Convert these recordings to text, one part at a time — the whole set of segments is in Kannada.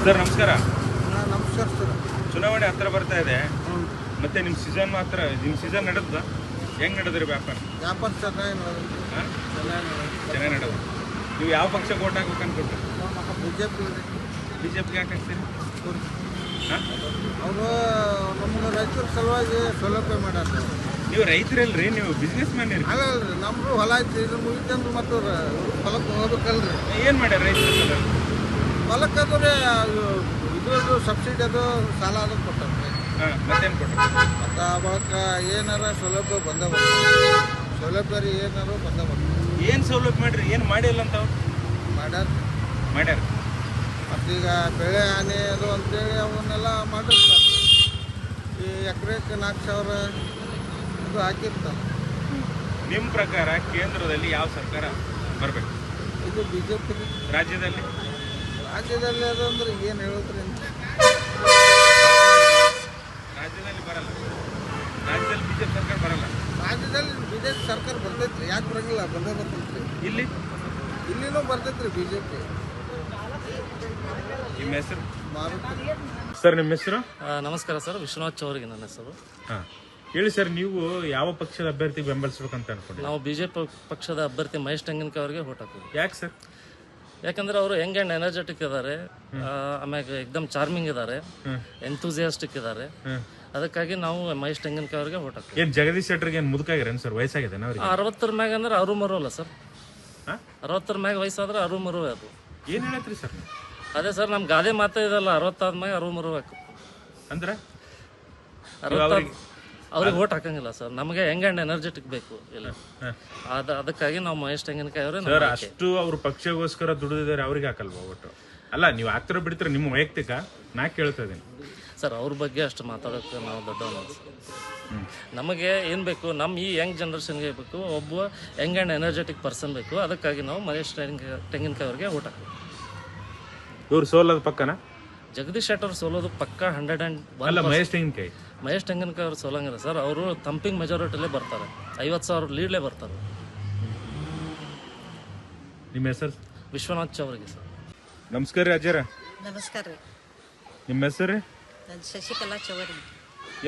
ಸರ್ ನಮಸ್ಕಾರ. ನಮಸ್ಕಾರ ಸರ್. ಚುನಾವಣೆ ಹತ್ರ ಬರ್ತಾ ಇದೆ, ಮತ್ತೆ ನಿಮ್ಮ ಸೀಸನ್ ಮಾತ್ರ ನಿಮ್ಮ ಸೀಸನ್ ನಡೆದ ಹೆಂಗೆ ನಡೆದ್ರಿ ವ್ಯಾಪಾರ? ವ್ಯಾಪಾರ ಚೆನ್ನಾಗಿ ಚೆನ್ನಾಗಿ ನಡೆದು. ನೀವು ಯಾವ ಪಕ್ಷಕ್ಕೆ ಓಟ್ ಹಾಕ್ಬೇಕು ಅನ್ಕೊಟ್ರಿ? ಬಿಜೆಪಿಗೆ ಯಾಕೆ ಹಾಕ್ತೀರಿ? ಅವರು ನಮ್ಗೆ ರೈತರ ಸಲುವಾಗಿ ಸೌಲಭ್ಯ ಮಾಡ್ಯಾರ. ನೀವು ರೈತರಲ್ರಿ, ನೀವು ಬಿಸ್ನೆಸ್ ಮ್ಯಾನ್ ಇರಿ. ಅಲ್ಲಲ್ರಿ, ನಮ್ದು ಹೊಲ ಐತಿ, ಇದು ಮುಗಿತಂದ್ರೆ ಮತ್ತು ಹೊಲಕ್ಕೆ ಹೋಗ್ಬೇಕಲ್ರಿ. ಏನು ಮಾಡ್ಯಾರ ರೈತರು? ಹೊಲಕ್ಕೆ ಅಂದ್ರೆ ಇದ್ರದ್ದು ಸಬ್ಸಿಡಿ ಅದು ಸಾಲ ಅದು ಕೊಟ್ಟಾರೆ. ಮತ್ತೇನು ಕೊಟ್ಟರು? ಮತ್ತು ಆ ಬಳಕ ಏನಾರ ಸೌಲಭ್ಯ ಬಂದ ಬರ್ತಾರೆ. ಸೌಲಭ್ಯ ರೀ ಏನಾರು ಬಂದ ಬರ್ತಾರೆ. ಏನು ಸೌಲಭ್ಯ ಮಾಡ್ರಿ? ಏನು ಮಾಡಿಲ್ಲ ಅಂತ ಅವ್ರು ಮಾಡ್ಯಾರ. ಮತ್ತೀಗ ಬೆಳೆ ಹಾನಿ ಅದು ಅಂತೇಳಿ ಅವನ್ನೆಲ್ಲ ಮಾಡಿರ್ತಾರೆ. ಈ ಎಕರೆಗೆ 4,000 ಇದು ಹಾಕಿರ್ತಾರೆ. ನಿಮ್ಮ ಪ್ರಕಾರ ಕೇಂದ್ರದಲ್ಲಿ ಯಾವ ಸರ್ಕಾರ ಬರಬೇಕು? ಇದು BJP. ರಾಜ್ಯದಲ್ಲಿ ಅದಂದ್ರೆ ಏನು ಹೇಳಿದ್ರಿ? ರಾಜ್ಯದಲ್ಲಿ ಬರಲ್ಲ. ರಾಜ್ಯದಲ್ಲಿ ಬಿಜೆಪಿ ಸರ್ಕಾರ ಬರಲ್ಲ. ರಾಜ್ಯದಲ್ಲಿ BJP ಸರ್ಕಾರ ಬರ್ತೈತ್ರಿ. ಯಾಕೆ ಬರಂಗಿಲ್ಲ? ಬಂದೇ ಬರ್ತೈತ್ರಿ. ಇಲ್ಲಿನೂ ಬರ್ತೈತ್ರಿ BJP. ನಿಮ್ಮ ಹೆಸರು? ಮಾರುತಿ ಸರ್. ನಿಮ್ಮ ಹೆಸರು? ನಮಸ್ಕಾರ ಸರ್, ವಿಶ್ವನಾಥ್ ಚೌರಿಗೆ ನನ್ನ ಹೆಸರು. ಹೇಳಿ ಸರ್, ನೀವು ಯಾವ ಪಕ್ಷದ ಅಭ್ಯರ್ಥಿಗೆ ಬೆಂಬಲಿಸಬೇಕಂತ ಅನ್ಕೊಂಡು? ನಾವು BJP ಪಕ್ಷದ ಅಭ್ಯರ್ಥಿ ಮಹೇಶ್ ತೆಂಗಿನಕಾಯಿ ಅವರಿಗೆ ವೋಟ್ ಹಾಕೋದು. ಯಾಕೆ ಸರ್? ಯಾಕಂದ್ರೆ ಅವರು ಯಂಗ್ ಆ್ಯಂಡ್ ಎನರ್ಜೆಟಿಕ್ ಇದ್ದಾರೆ, ಆಮ್ಯಾಗ ಎಕ್ದಮ್ ಚಾರ್ಮಿಂಗ್ ಇದ್ದಾರೆ, ಎಂಥೂಸಿಯಾಸ್ಟಿಕ್ ಇದ್ದಾರೆ. ಅದಕ್ಕಾಗಿ ನಾವು ಮಹೇಶ್ ತೆಂಗಿನಕಾಯಿ ಅವರಿಗೆ ವೋಟ್ ಹಾಕೋದು. ಏನು ಜಗದೀಶ್ ಶೆಟ್ಟರ್ಗೆ ಏನು ಮುದುಕಾಗಿರೇನು ಸರ್? ವಯಸ್ಸಾಗಿದೆ ಅವ್ರಿಗೆ? 60 ಮ್ಯಾಗ ಅಂದ್ರೆ ಅರು ಮರು ಅಲ್ಲ ಸರ್. 60 ಮ್ಯಾಗ ವಯಸ್ಸಾದ್ರೆ ಅರು ಮರು ಅದು. ಏನು ಹೇಳತ್ರಿ ಸರ್? ಅದೇ ಸರ್, ನಮ್ಮ ಗಾದೆ ಮಾತಾ ಇದಲ್ಲ, 60 ಆದ್ಮ್ಯಾಗ ಅರು ಮರು ಹಾಕು ಅಂದ್ರೆ 60 ಅವ್ರಿಗೆ ವೋಟ್ ಹಾಕಂಗಿಲ್ಲ ಸರ್. ನಮಗೆ ಯಂಗ್ ಆ್ಯಂಡ್ ಎನರ್ಜೆಟಿಕ್ ಬೇಕು ಇಲ್ಲ. ಅದಕ್ಕಾಗಿ ನಾವು ಮಹೇಶ್ ತೆಂಗಿನಕಾಯಿ ಅವರೇ. ಸರ್, ಅಷ್ಟು ಅವ್ರ ಪಕ್ಷಗೋಸ್ಕರ ದುಡಿದಿದ್ದಾರೆ, ಅವ್ರಿಗೆ ಹಾಕಲ್ವಾ ಓಟು? ಅಲ್ಲ, ನೀವು ಆಗ್ತಿರೋ ಬಿಡ್ತೀರ, ನಿಮ್ಮ ವೈಯಕ್ತಿಕ ನಾ ಕೇಳ್ತಾ ಇದ್ದೀನಿ ಸರ್. ಅವ್ರ ಬಗ್ಗೆ ಅಷ್ಟು ಮಾತಾಡೋಕ್ಕೆ ನಾವು ದೊಡ್ಡವಲ್ಲ ಸರ್. ನಮಗೆ ಏನು ಬೇಕು, ನಮ್ಮ ಈ ಯಂಗ್ ಜನ್ರೇಷನ್ಗೆ ಬೇಕು, ಒಬ್ಬ ಯಂಗ್ ಆ್ಯಂಡ್ ಎನರ್ಜೆಟಿಕ್ ಪರ್ಸನ್ ಬೇಕು. ಅದಕ್ಕಾಗಿ ನಾವು ಮಹೇಶ್ ತೆಂಗಿನಕಾಯಿ ಅವ್ರಿಗೆ ವೋಟ್ ಹಾಕ್ತೀವಿ. ಇವ್ರು ಸೋಲೋದು ಪಕ್ಕನ? ಜಗದೀಶ್ ಶೆಟ್ಟರ್ ಸೋಲೋದು ಪಕ್ಕ 101. ಅಲ್ಲ, ಮಹೇಶ್ ತೆಂಗಿನಕಾಯಿ ಅವ್ರು ಸೋಲಂಗಿಲ್ಲ ಸರ್. ಅವರು ತಂಪಿಂಗ್ ಮೆಜಾರಿಟಿಲೇ ಬರ್ತಾರೆ, 50,000 ಲೀಡ್ಲೇ ಬರ್ತಾರೆ. ನಿಮ್ಮ ಹೆಸರು? ವಿಶ್ವನಾಥ್ ಚೌರಿಗೆ ಸರ್. ನಮಸ್ಕಾರ ರೀ ಅಜ್ಜರ. ನಮಸ್ಕಾರ ರೀ. ನಿಮ್ಮ ಹೆಸರು ರೀ? ಶಶಿಕಲಾ ಚೌರಿ.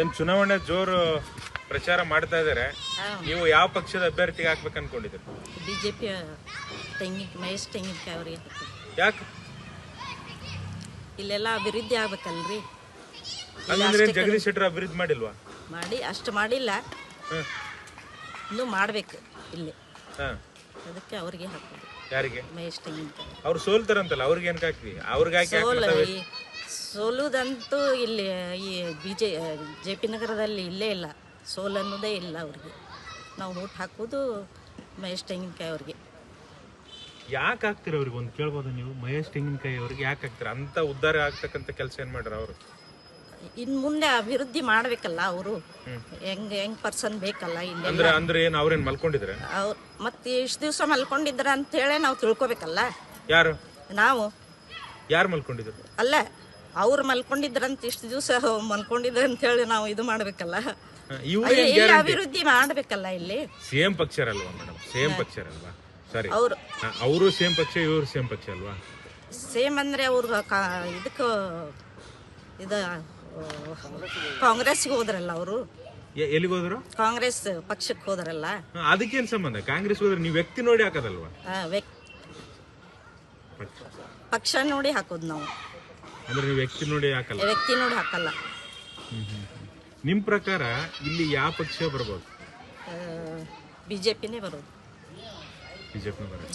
ಏನು ಚುನಾವಣೆ ಜೋರು ಪ್ರಚಾರ ಮಾಡ್ತಾ ಇದ್ದಾರೆ, ನೀವು ಯಾವ ಪಕ್ಷದ ಅಭ್ಯರ್ಥಿಗೆ ಹಾಕ್ಬೇಕು ಅನ್ಕೊಂಡಿದ್ದೀರಿ? BJP ಮಹೇಶ್ ತೆಂಗಿನಕಾಯಿ ಅವರಿಗೆ. ಯಾಕೆ? ಇಲ್ಲೆಲ್ಲ ಅಭಿವೃದ್ಧಿ ಆಗ್ಬೇಕಲ್ರಿ. ಹಂಗಂದ್ರೆ ಜಗದೀಶ್ ಶೆಟ್ಟರ್ ಅಭಿವೃದ್ಧಿ ಮಾಡಿಲ್ವಾ? ಅಷ್ಟು ಮಾಡಿಲ್ಲ, ಇನ್ನೂ ಮಾಡ್ಬೇಕು ಇಲ್ಲಿ. ಅದಕ್ಕೆ ಅವ್ರಿಗೆ ಹಾಕೋದು. ಯಾರಿಗೆ? ಮಹೇಶ್ ತೆಂಗಿನಕಾಯಿ. ಅವ್ರು ಸೋಲ್ತಾರಂತಲ್ಲ, ಅವ್ರಿಗೆ ಏನ್ ಹಾಕ್ವಿ? ಅವ್ರಿಗೆ ಸೋಲುದಂತೂ ಇಲ್ಲಿ ಈ JP ನಗರದಲ್ಲಿ ಇಲ್ಲೇ ಇಲ್ಲ. ಸೋಲ್ ಅನ್ನೋದೇ ಇಲ್ಲ ಅವ್ರಿಗೆ. ನಾವು ವೋಟ್ ಹಾಕೋದು ಮಹೇಶ್ ತೆಂಗಿನಕಾಯಿ ಅವ್ರಿಗೆ. ಯಾಕೆ ಹಾಕ್ತೀರ ಅವ್ರಿಗೆ? ಒಂದು ಕೇಳ್ಬೋದು ನೀವು? ಮಹೇಶ್ ತೆಂಗಿನಕಾಯಿ ಅವ್ರಿಗೆ ಯಾಕೆ ಹಾಕ್ತೀರ? ಅಂತ ಉದ್ಧಾರ ಆಗ್ತಕ್ಕಂಥ ಕೆಲಸ ಏನ್ ಮಾಡ್ರ ಅವರು? ಇನ್ ಮುಂದೆ ಅಭಿವೃದ್ಧಿ ಮಾಡ್ಬೇಕಲ್ಲ ಅವರು. ಹೆಂಗ್ ಪರ್ಸನ್ ಬೇಕಲ್ಲ ಇಲ್ಲಿ. ಅಂದ್ರೆ ಏನು ಅವ್ರೇನ್ ಮಲ್ಕೊಂಡಿದ್ರೆ? ಮತ್ತೆ ಇಷ್ಟು ದಿವಸ ಮಲ್ಕೊಂಡಿದ್ರ ಅಂತ ಹೇಳಿ ನಾವು ತಿಳ್ಕೊಬೇಕಲ್ಲ. ಯಾರು? ನಾವು. ಯಾರು ಮಲ್ಕೊಂಡಿದ್ರು? ಅಲ್ಲ, ಅವ್ರು ಮಲ್ಕೊಂಡಿದ್ರಂತ ಇಷ್ಟು ದಿವಸ ಮಲ್ಕೊಂಡಿದ್ರ ಅಂತ ಹೇಳಿ ನಾವು ಇದು ಮಾಡ್ಬೇಕಲ್ಲ. ಅಭಿವೃದ್ಧಿ ಮಾಡ್ಬೇಕಲ್ಲ ಇಲ್ಲಿ. ಸೇಮ್ ಪಕ್ಷರಲ್ವಾ ಮೇಡಮ್? ಸೇಮ್ ಪಕ್ಷರಲ್ವಾ? ಸರಿ, ಅವರು ಸೇಮ್ ಪಕ್ಷ, ಇವರು ಸೇಮ್ ಪಕ್ಷ ಅಲ್ವಾ? ಸೇಮ್ ಅಂದ್ರೆ ಅವ್ರು ಇದಕ್ಕೆ ಕಾಂಗ್ರೆಸ್ಗೆ ಹೋದ್ರಲ್ಲ ಅವರು. ಎಲ್ಲಿಗೆ ಹೋದ್ರು? ಕಾಂಗ್ರೆಸ್ ಪಕ್ಷಕ್ಕೆ ಹೋದ್ರಲ್ಲ. ಅದಕ್ಕೇನ್ ಸಂಬಂಧ? ಕಾಂಗ್ರೆಸ್ ಹೋದ್ರೆ ನೀವು ವ್ಯಕ್ತಿ ನೋಡಿ ಹಾಕೋದಲ್ವಾ? ಪಕ್ಷ ನೋಡಿ ಹಾಕೋದು ನಾವು. ಅಂದ್ರೆ ನೀವು ವ್ಯಕ್ತಿ ನೋಡಿ ಹಾಕಲ್ಲ? ವ್ಯಕ್ತಿ ನೋಡಿ ಹಾಕಲ್ಲ. ನಿಮ್ ಪ್ರಕಾರ ಇಲ್ಲಿ ಯಾವ ಪಕ್ಷ ಬರ್ಬೋದು? BJPನೇ ಬರೋದು. ಬಿಜೆಪಿ ಬರೋದು.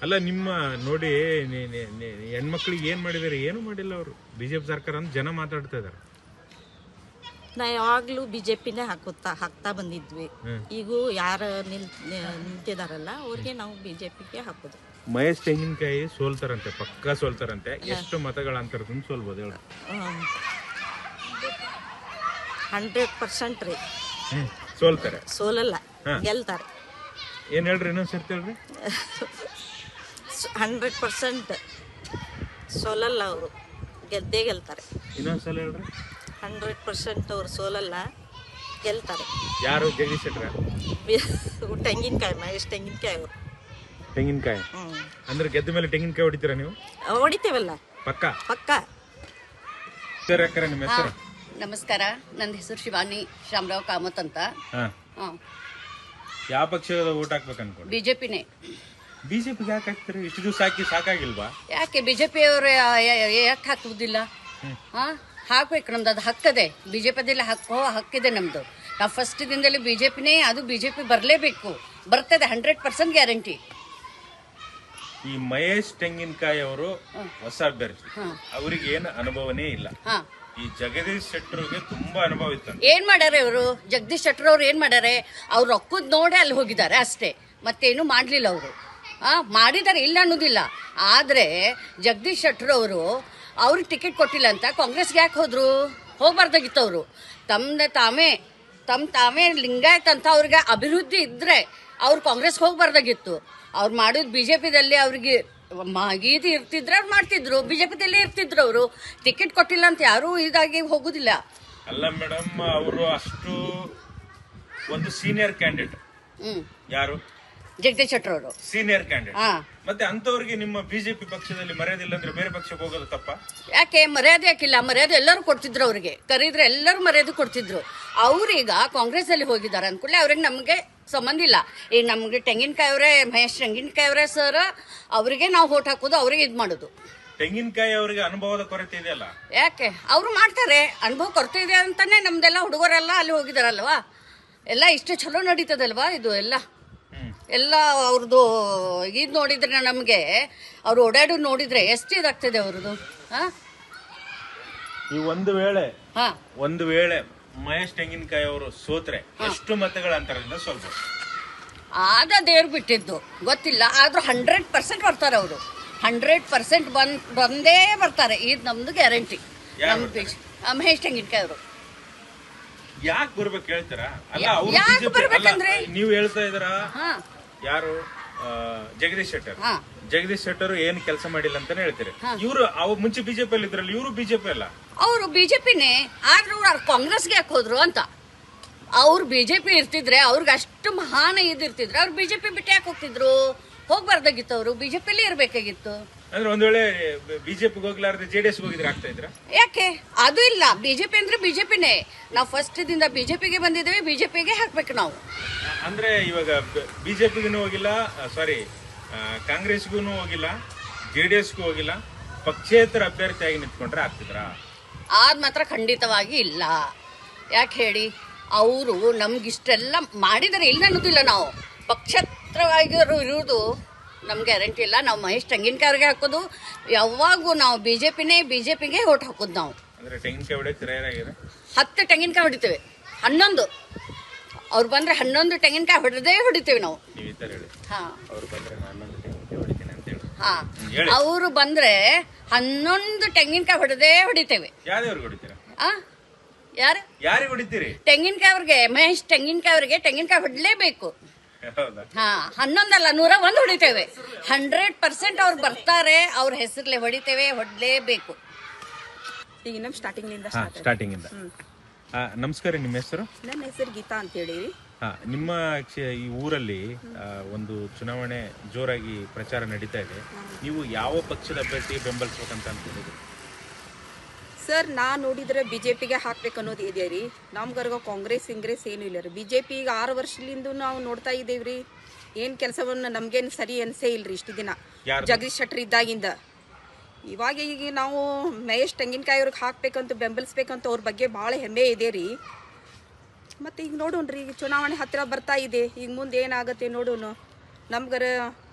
ಅಲ್ಲ, ನಿಮ್ಮ ನೋಡಿ ಹೆಣ್ಮಕ್ಳಿಗೆ ಏನ್ ಮಾಡಿದಾರೆ? ಏನು ಮಾಡಿಲ್ಲ ಅವರು. BJP ಸರ್ಕಾರ ಅಂತ ಜನ ಮಾತಾಡ್ತಾ ಇದಾರೆ. ನಾ ಯಾವಾಗ್ಲೂ BJPನೇ ಹಾಕ್ತಾ ಬಂದಿದ್ವಿ. ಈಗೂ ಯಾರು ನಿಂತಿದಾರಲ್ಲ ಅವ್ರಿಗೆ ನಾವು BJPಗೆ ಹಾಕೋದು. ಮಹೇಶ್ ತೆಂಗಿನಕಾಯಿ ಸೋಲ್ತಾರಂತೆ, ಪಕ್ಕಾ ಸೋಲ್ತಾರಂತೆ. ಎಷ್ಟು ಮತಗಳ ಅಂತರದಿಂದ ಸೋಲ್ಬೋದು ಹೇಳ? 100% ರೀ. ಸೋಲ್ತಾರೆ? ಸೋಲಲ್ಲ, ಗೆಲ್ತಾರೆ. ಏನ್ ಹೇಳ್ರಿ? ಇನ್ನೊಂದ್ ಸರ್ತಿ ಹೇಳ್ರಿ. 100% ಸೋಲಲ್ಲ ಅವರು, ಗೆದ್ದೇ ಗೆಲ್ತಾರೆ. ಇನ್ನೊಂದ್ಸಲ ಹೇಳ್ರಿ. 100% ಅವ್ರು ಸೋಲಲ್ಲ, ಗೆಲ್ತಾರೆ. ಯಾರು? ಜಗದೀಶ್ ಶೆಟ್ಟರ್? ತೆಂಗಿನಕಾಯಿ, ಮಹೇಶ್ ತೆಂಗಿನಕಾಯಿ ಅವರು. ತೆಂಗಿನಕಾಯಿ ಅಂದ್ರೆ ಗೆದ್ದ ಮೇಲೆ ತೆಂಗಿನಕಾಯಿ ಹೊಡಿತೀರಾ ನೀವು? ಹೊಡಿತೇವಲ್ಲ ಪಕ್ಕ ಪಕ್ಕ. ಸರ್ ಯಾಕಂದ್ರೆ ನಿಮ್ಮ ಹೆಸರು? ನಮಸ್ಕಾರ, ನನ್ನ ಹೆಸರು ಶಿವಾನಿ ಶ್ಯಾಮರಾವ್ ಕಾಮತ್ ಅಂತ. ಯಾವ ಪಕ್ಷದ ಓಟ್ ಹಾಕ್ಬೇಕು ಅನ್ಕೊಂಡು? ಬಿಜೆಪಿನೇ. ಬಿಜೆಪಿಗೆ ಯಾಕೆ ಹಾಕ್ತೀರಿ? ಇಷ್ಟು ದಿವಸ ಹಾಕಿ ಸಾಕಾಗಿಲ್ವಾ? ಯಾಕೆ ಬಿಜೆಪಿ ಅವರು ಯಾಕೆ ಹಾಕುವುದಿಲ್ಲ? ಹಾಕ್ಬೇಕು, ನಮ್ದು ಅದು ಹಕ್ಕದೆ. ಬಿಜೆಪಿದಲ್ಲಿ ಹಕ್ಕಿದೆ ನಮ್ದು. ನಾವು ಫಸ್ಟ್ ದಿನದಲ್ಲಿ ಬಿಜೆಪಿನೇ, ಅದು ಬಿಜೆಪಿ ಬರಲೇಬೇಕು, ಬರ್ತದೆ 100% ಗ್ಯಾರಂಟಿ. ಈ ಮಹೇಶ್ ತೆಂಗಿನಕಾಯಿ ಅವರು ಹೊಸ ಅಭ್ಯರ್ಥಿ, ಅವ್ರಿಗೆ ಏನು ಅನುಭವನೇ ಇಲ್ಲ. ಈ ಜಗದೀಶ್ ಶೆಟ್ಟರ್ಗೆ ತುಂಬಾ ಅನುಭವ ಇತ್ತು. ಏನ್ ಮಾಡ್ಯಾರೆ ಅವರು? ಜಗದೀಶ್ ಶೆಟ್ಟರ್ ಅವ್ರು ಏನ್ ಮಾಡ್ಯಾರೆ? ಅವ್ರು ರೊಕ್ಕದ್ ನೋಡಿ ಅಲ್ಲಿ ಹೋಗಿದ್ದಾರೆ ಅಷ್ಟೇ, ಮತ್ತೇನು ಮಾಡ್ಲಿಲ್ಲ ಅವರು. ಮಾಡಿದ್ದಾರೆ, ಇಲ್ಲ ಅನ್ನೋದಿಲ್ಲ. ಆದ್ರೆ ಜಗದೀಶ್ ಶೆಟ್ಟರ್ ಅವರು ಅವ್ರಿಗೆ ಟಿಕೆಟ್ ಕೊಟ್ಟಿಲ್ಲ ಅಂತ ಕಾಂಗ್ರೆಸ್ಗೆ ಯಾಕೆ ಹೋದ್ರು? ಹೋಗ್ಬಾರ್ದಾಗಿತ್ತು ಅವರು. ತಮ್ಮ ತಾವೇ ಲಿಂಗಾಯತ್ ಅಂತ ಅವ್ರಿಗೆ ಅಭಿವೃದ್ಧಿ ಇದ್ರೆ ಅವ್ರು ಕಾಂಗ್ರೆಸ್ಗೆ ಹೋಗ್ಬಾರ್ದಾಗಿತ್ತು. ಅವ್ರು ಮಾಡೋದು ಬಿಜೆಪಿದಲ್ಲಿ ಅವ್ರಿಗೆ ಇದು ಇರ್ತಿದ್ರೆ ಅವ್ರು ಮಾಡ್ತಿದ್ರು, ಬಿಜೆಪಿದಲ್ಲಿ ಇರ್ತಿದ್ರು. ಅವರು ಟಿಕೆಟ್ ಕೊಟ್ಟಿಲ್ಲ ಅಂತ ಯಾರು ಇದಾಗಿ ಹೋಗುದಿಲ್ಲ. ಅಲ್ಲ ಮೇಡಮ್, ಅವರು ಅಷ್ಟು ಒಂದು ಸೀನಿಯರ್ ಕ್ಯಾಂಡಿಡೇಟ್. ಯಾರು? ಜಗದೀಶ್ ಶೆಟ್ಟರ್ ಅವರು ಸೀನಿಯರ್ ಕ್ಯಾಂಡಿಡೇಟ್. ಮತ್ತೆ ಅಂತವ್ರಿಗೆ ನಿಮ್ಮ ಬಿಜೆಪಿ ಪಕ್ಷದಲ್ಲಿ ಮರ್ಯಾದಿಲ್ಲ ಅಂದ್ರೆ ಬೇರೆ ಪಕ್ಷಕ್ಕೆ ಹೋಗೋದು ತಪ್ಪ? ಯಾಕೆ ಮರ್ಯಾದೆ ಯಾಕಿಲ್ಲ? ಮರ್ಯಾದೆ ಎಲ್ಲರೂ ಕೊಡ್ತಿದ್ರು ಅವ್ರಿಗೆ, ಕರೀದ್ರೆ ಎಲ್ಲರೂ ಮರ್ಯಾದೆ ಕೊಡ್ತಿದ್ರು. ಅವ್ರೀಗ ಕಾಂಗ್ರೆಸ್ ಅಲ್ಲಿ ಹೋಗಿದ್ದಾರೆ ಅನ್ಕೊಳ್ಳಿ, ಅವ್ರಿಗೆ ನಮ್ಗೆ ಸಂಬಂಧ ಇಲ್ಲ. ಈಗ ನಮ್ಗೆ ತೆಂಗಿನಕಾಯಿ ಅವರೇ, ಮಹೇಶ್ ತೆಂಗಿನಕಾಯಿ ಅವರೇ ಸರ್, ಅವರಿಗೆ ನಾವು ಓಟ್ ಹಾಕೋದು, ಅವ್ರಿಗೆ ಇದು ಮಾಡೋದು. ತೆಂಗಿನಕಾಯಿ ಅವರಿಗೆ ಅನುಭವದ ಕೊರತೆ ಇದೆಯಲ್ಲ? ಯಾಕೆ? ಅವರು ಮಾಡ್ತಾರೆ, ಅನುಭವ ಕೊರತೆ ಇದೆ ಅಂತಾನೆ ನಮ್ದೆಲ್ಲ ಹುಡುಗರೆಲ್ಲ ಅಲ್ಲಿ ಹೋಗಿದಾರಲ್ವಾ. ಎಲ್ಲ ಇಷ್ಟು ಚಲೋ ನಡೀತದಲ್ವಾ ಇದು ಎಲ್ಲ ಅವ್ರದ್ದು. ಇದು ನೋಡಿದ್ರೆ ನಮ್ಗೆ ಅವ್ರು ಓಡಾಡು ನೋಡಿದ್ರೆ ಎಷ್ಟು ಇದಾಗ್ತದೆ ಅವ್ರದ್ದು. ಈ ಒಂದು ವೇಳೆ ಮಹೇಶ್ ತೆಂಗಿನಕಾಯಿ ಅವರು ಸೋತ್ರೆ ಎಷ್ಟು ಮತಗಳ ಅಂತರದಿಂದ ಸ್ವಲ್ಪ ಆದ ದೇವ್ರು ಬಿಟ್ಟಿದ್ದು ಗೊತ್ತಿಲ್ಲ. ಆದ್ರೂ 100% ಬರ್ತಾರೆ ಅವರು. 100% ಬಂದೇ ಬರ್ತಾರೆ. ಇದು ನಮ್ದು ಗ್ಯಾರಂಟಿ. ಮಹೇಶ್ ತೆಂಗಿನಕಾಯಿ ಅವರು ಯಾಕೆ ಬರ್ಬೇಕು ಹೇಳ್ತಾರ? ಅಲ್ಲ, ಯಾಕೆ ಬರ್ಬೇಕಂದ್ರೆ ನೀವು ಹೇಳ್ತಾ ಇದ್ದೀರಾ ಯಾರು? ಜಗದೀಶ್ ಶೆಟ್ಟರ್ ಏನು ಕೆಲಸ ಮಾಡಿಲ್ಲ ಅಂತಾನೆ ಹೇಳ್ತೀರಿ. ಇವರು ಮುಂಚೆ ಬಿಜೆಪಿ ಅಲ್ಲಿ ಇದ್ರಲ್ಲ, ಇವರು ಬಿಜೆಪಿ ಅಲ್ಲ? ಅವರು ಬಿಜೆಪಿನೇ, ಆದ್ರೂ ಅವ್ರು ಕಾಂಗ್ರೆಸ್ಗೆ ಯಾಕೆ ಹೋದ್ರು ಅಂತ. ಅವ್ರು ಬಿಜೆಪಿ ಇರ್ತಿದ್ರೆ, ಅವ್ರಿಗೆ ಅಷ್ಟು ಮಹಾನ್ ಇದಿರ್ತಿದ್ರೆ ಅವ್ರು ಬಿಜೆಪಿ ಬಿಟ್ಟು ಯಾಕೆ ಹೋಗ್ತಿದ್ರು? ಹೋಗ್ಬಾರ್ದಾಗಿತ್ತು, ಅವರು ಬಿಜೆಪಿಲಿ ಇರ್ಬೇಕಾಗಿತ್ತು. ಅಂದ್ರೆ ಒಂದ್ ವೇಳೆ ಬಿಜೆಪಿಗೆ ಹೋಗ್ಲಾರ್ದೆ ಜೆಡಿಎಸ್ ಹೋಗಿದ್ರೆ ಆಗ್ತಾ ಇದ್ರ? ಯಾಕೆ? ಅದು ಇಲ್ಲ. ಬಿಜೆಪಿ ಅಂದ್ರೆ ಬಿಜೆಪಿನೇ. ನಾವು ಫಸ್ಟ್ ದಿಂದ ಬಿಜೆಪಿಗೆ ಬಂದಿದ್ದೇವೆ, ಬಿಜೆಪಿಗೆ ಹಾಕ್ಬೇಕು ನಾವು. ಅಂದ್ರೆ ಇವಾಗ ಬಿಜೆಪಿಗೂ ಹೋಗಿಲ್ಲ, ಸಾರಿ ಕಾಂಗ್ರೆಸ್ಗೂ ಹೋಗಿಲ್ಲ, ಜೆಡಿಎಸ್ಗೂ ಹೋಗಿಲ್ಲ, ಪಕ್ಷೇತರ ಅಭ್ಯರ್ಥಿಯಾಗಿ ನಿಂತ್ಕೊಂಡ್ರೆ ಆಗ್ತಿದ್ರ? ಆದ್ ಮಾತ್ರ ಖಂಡಿತವಾಗಿ ಇಲ್ಲ. ಯಾಕೆ ಹೇಳಿ? ಅವರು ನಮ್ಗಿಷ್ಟೆಲ್ಲ ಮಾಡಿದರೆ ಇಲ್ಲ ಅನ್ನೋದಿಲ್ಲ. ನಾವು ಪಕ್ಷೇತರವಾಗಿ ಇರುವುದು ನಮ್ಗೆ ಗ್ಯಾರಂಟಿ ಇಲ್ಲ. ನಾವು ಮಹೇಶ್ ತೆಂಗಿನಕಾಯಿ ಅವ್ರಿಗೆ ಹಾಕೋದು ಯಾವಾಗೂ. ನಾವು ಬಿಜೆಪಿಗೆ ಓಟ್ ಹಾಕೋದು ನಾವು. 10 ತೆಂಗಿನಕಾಯಿ ಹೊಡಿತೇವೆ, 11. ಅವ್ರು ಬಂದ್ರೆ 11 ತೆಂಗಿನಕಾಯಿ ಹೊಡಿತೇವೆ ನಾವು. ಅವರು ಬಂದ್ರೆ 11 ತೆಂಗಿನಕಾಯಿ ಹೊಡಿತೇವೆ. ಯಾರು ಹೊಡಿತೀರಿ? ತೆಂಗಿನಕಾಯಿ ಅವ್ರಿಗೆ, ಮಹೇಶ್ ತೆಂಗಿನಕಾಯಿ ಅವ್ರಿಗೆ ತೆಂಗಿನಕಾಯಿ ಹೊಡ್ಲೇಬೇಕು. 11 ಅಲ್ಲ, 101 ಹೊಡಿತೇವೆ. 100% ಅವ್ರು ಬರ್ತಾರೆ, ಅವ್ರ ಹೆಸರ್ಲೆ ಹೊಡ್ಲೇಬೇಕು. ಈಗ ನಮ್ಮ ಸ್ಟಾರ್ಟಿಂಗ್ ಇಂದ. ನಮಸ್ಕಾರ, ನಿಮ್ಮ ಹೆಸರು? ನನ್ನ ಹೆಸರು ಗೀತಾ ಅಂತ ಹೇಳಿ. ನಿಮ್ಮ ಈ ಊರಲ್ಲಿ ಒಂದು ಚುನಾವಣೆ ಜೋರಾಗಿ ಪ್ರಚಾರ ನಡೀತಾ ಇದೆ. ನೀವು ಯಾವ ಪಕ್ಷದ ಅಭ್ಯರ್ಥಿ ಬೆಂಬಲಿಸಬೇಕಂತ ಅನ್ಕೊಂಡಿದ್ದೀರಿ? ಸರ್, ನಾ ನೋಡಿದ್ರೆ ಬಿಜೆಪಿಗೆ ಹಾಕ್ಬೇಕು ಅನ್ನೋದು ಇದೆ ರೀ. ನಮ್ಗರ್ಗ ಕಾಂಗ್ರೆಸ್ ಏನೂ ಇಲ್ಲ ರೀ. ಬಿಜೆಪಿ ಈಗ 6 ವರ್ಷದಿಂದ ನಾವು ನೋಡ್ತಾ ಇದ್ದೇವ್ರಿ. ಏನು ಕೆಲಸವನ್ನು ನಮ್ಗೇನು ಸರಿ ಅನ್ಸೇ ಇಲ್ರಿ ಇಷ್ಟು ದಿನ, ಜಗದೀಶ್ ಶೆಟ್ಟರ್ ಇದ್ದಾಗಿಂದ. ಇವಾಗ ಈಗ ನಾವು ಮಹೇಶ್ ತೆಂಗಿನಕಾಯಿ ಅವ್ರಿಗೆ ಹಾಕ್ಬೇಕಂತ ಬೆಂಬಲಿಸ್ಬೇಕಂತ ಅವ್ರ ಬಗ್ಗೆ ಭಾಳ ಹೆಮ್ಮೆ ಇದೆ ರೀ. ಮತ್ತು ಈಗ ನೋಡೋಣ್ರಿ, ಈಗ ಚುನಾವಣೆ ಹತ್ತಿರ ಬರ್ತಾ ಇದೆ. ಈಗ ಮುಂದೆ ಏನಾಗುತ್ತೆ ನೋಡೋಣ. ನಮ್ಗರ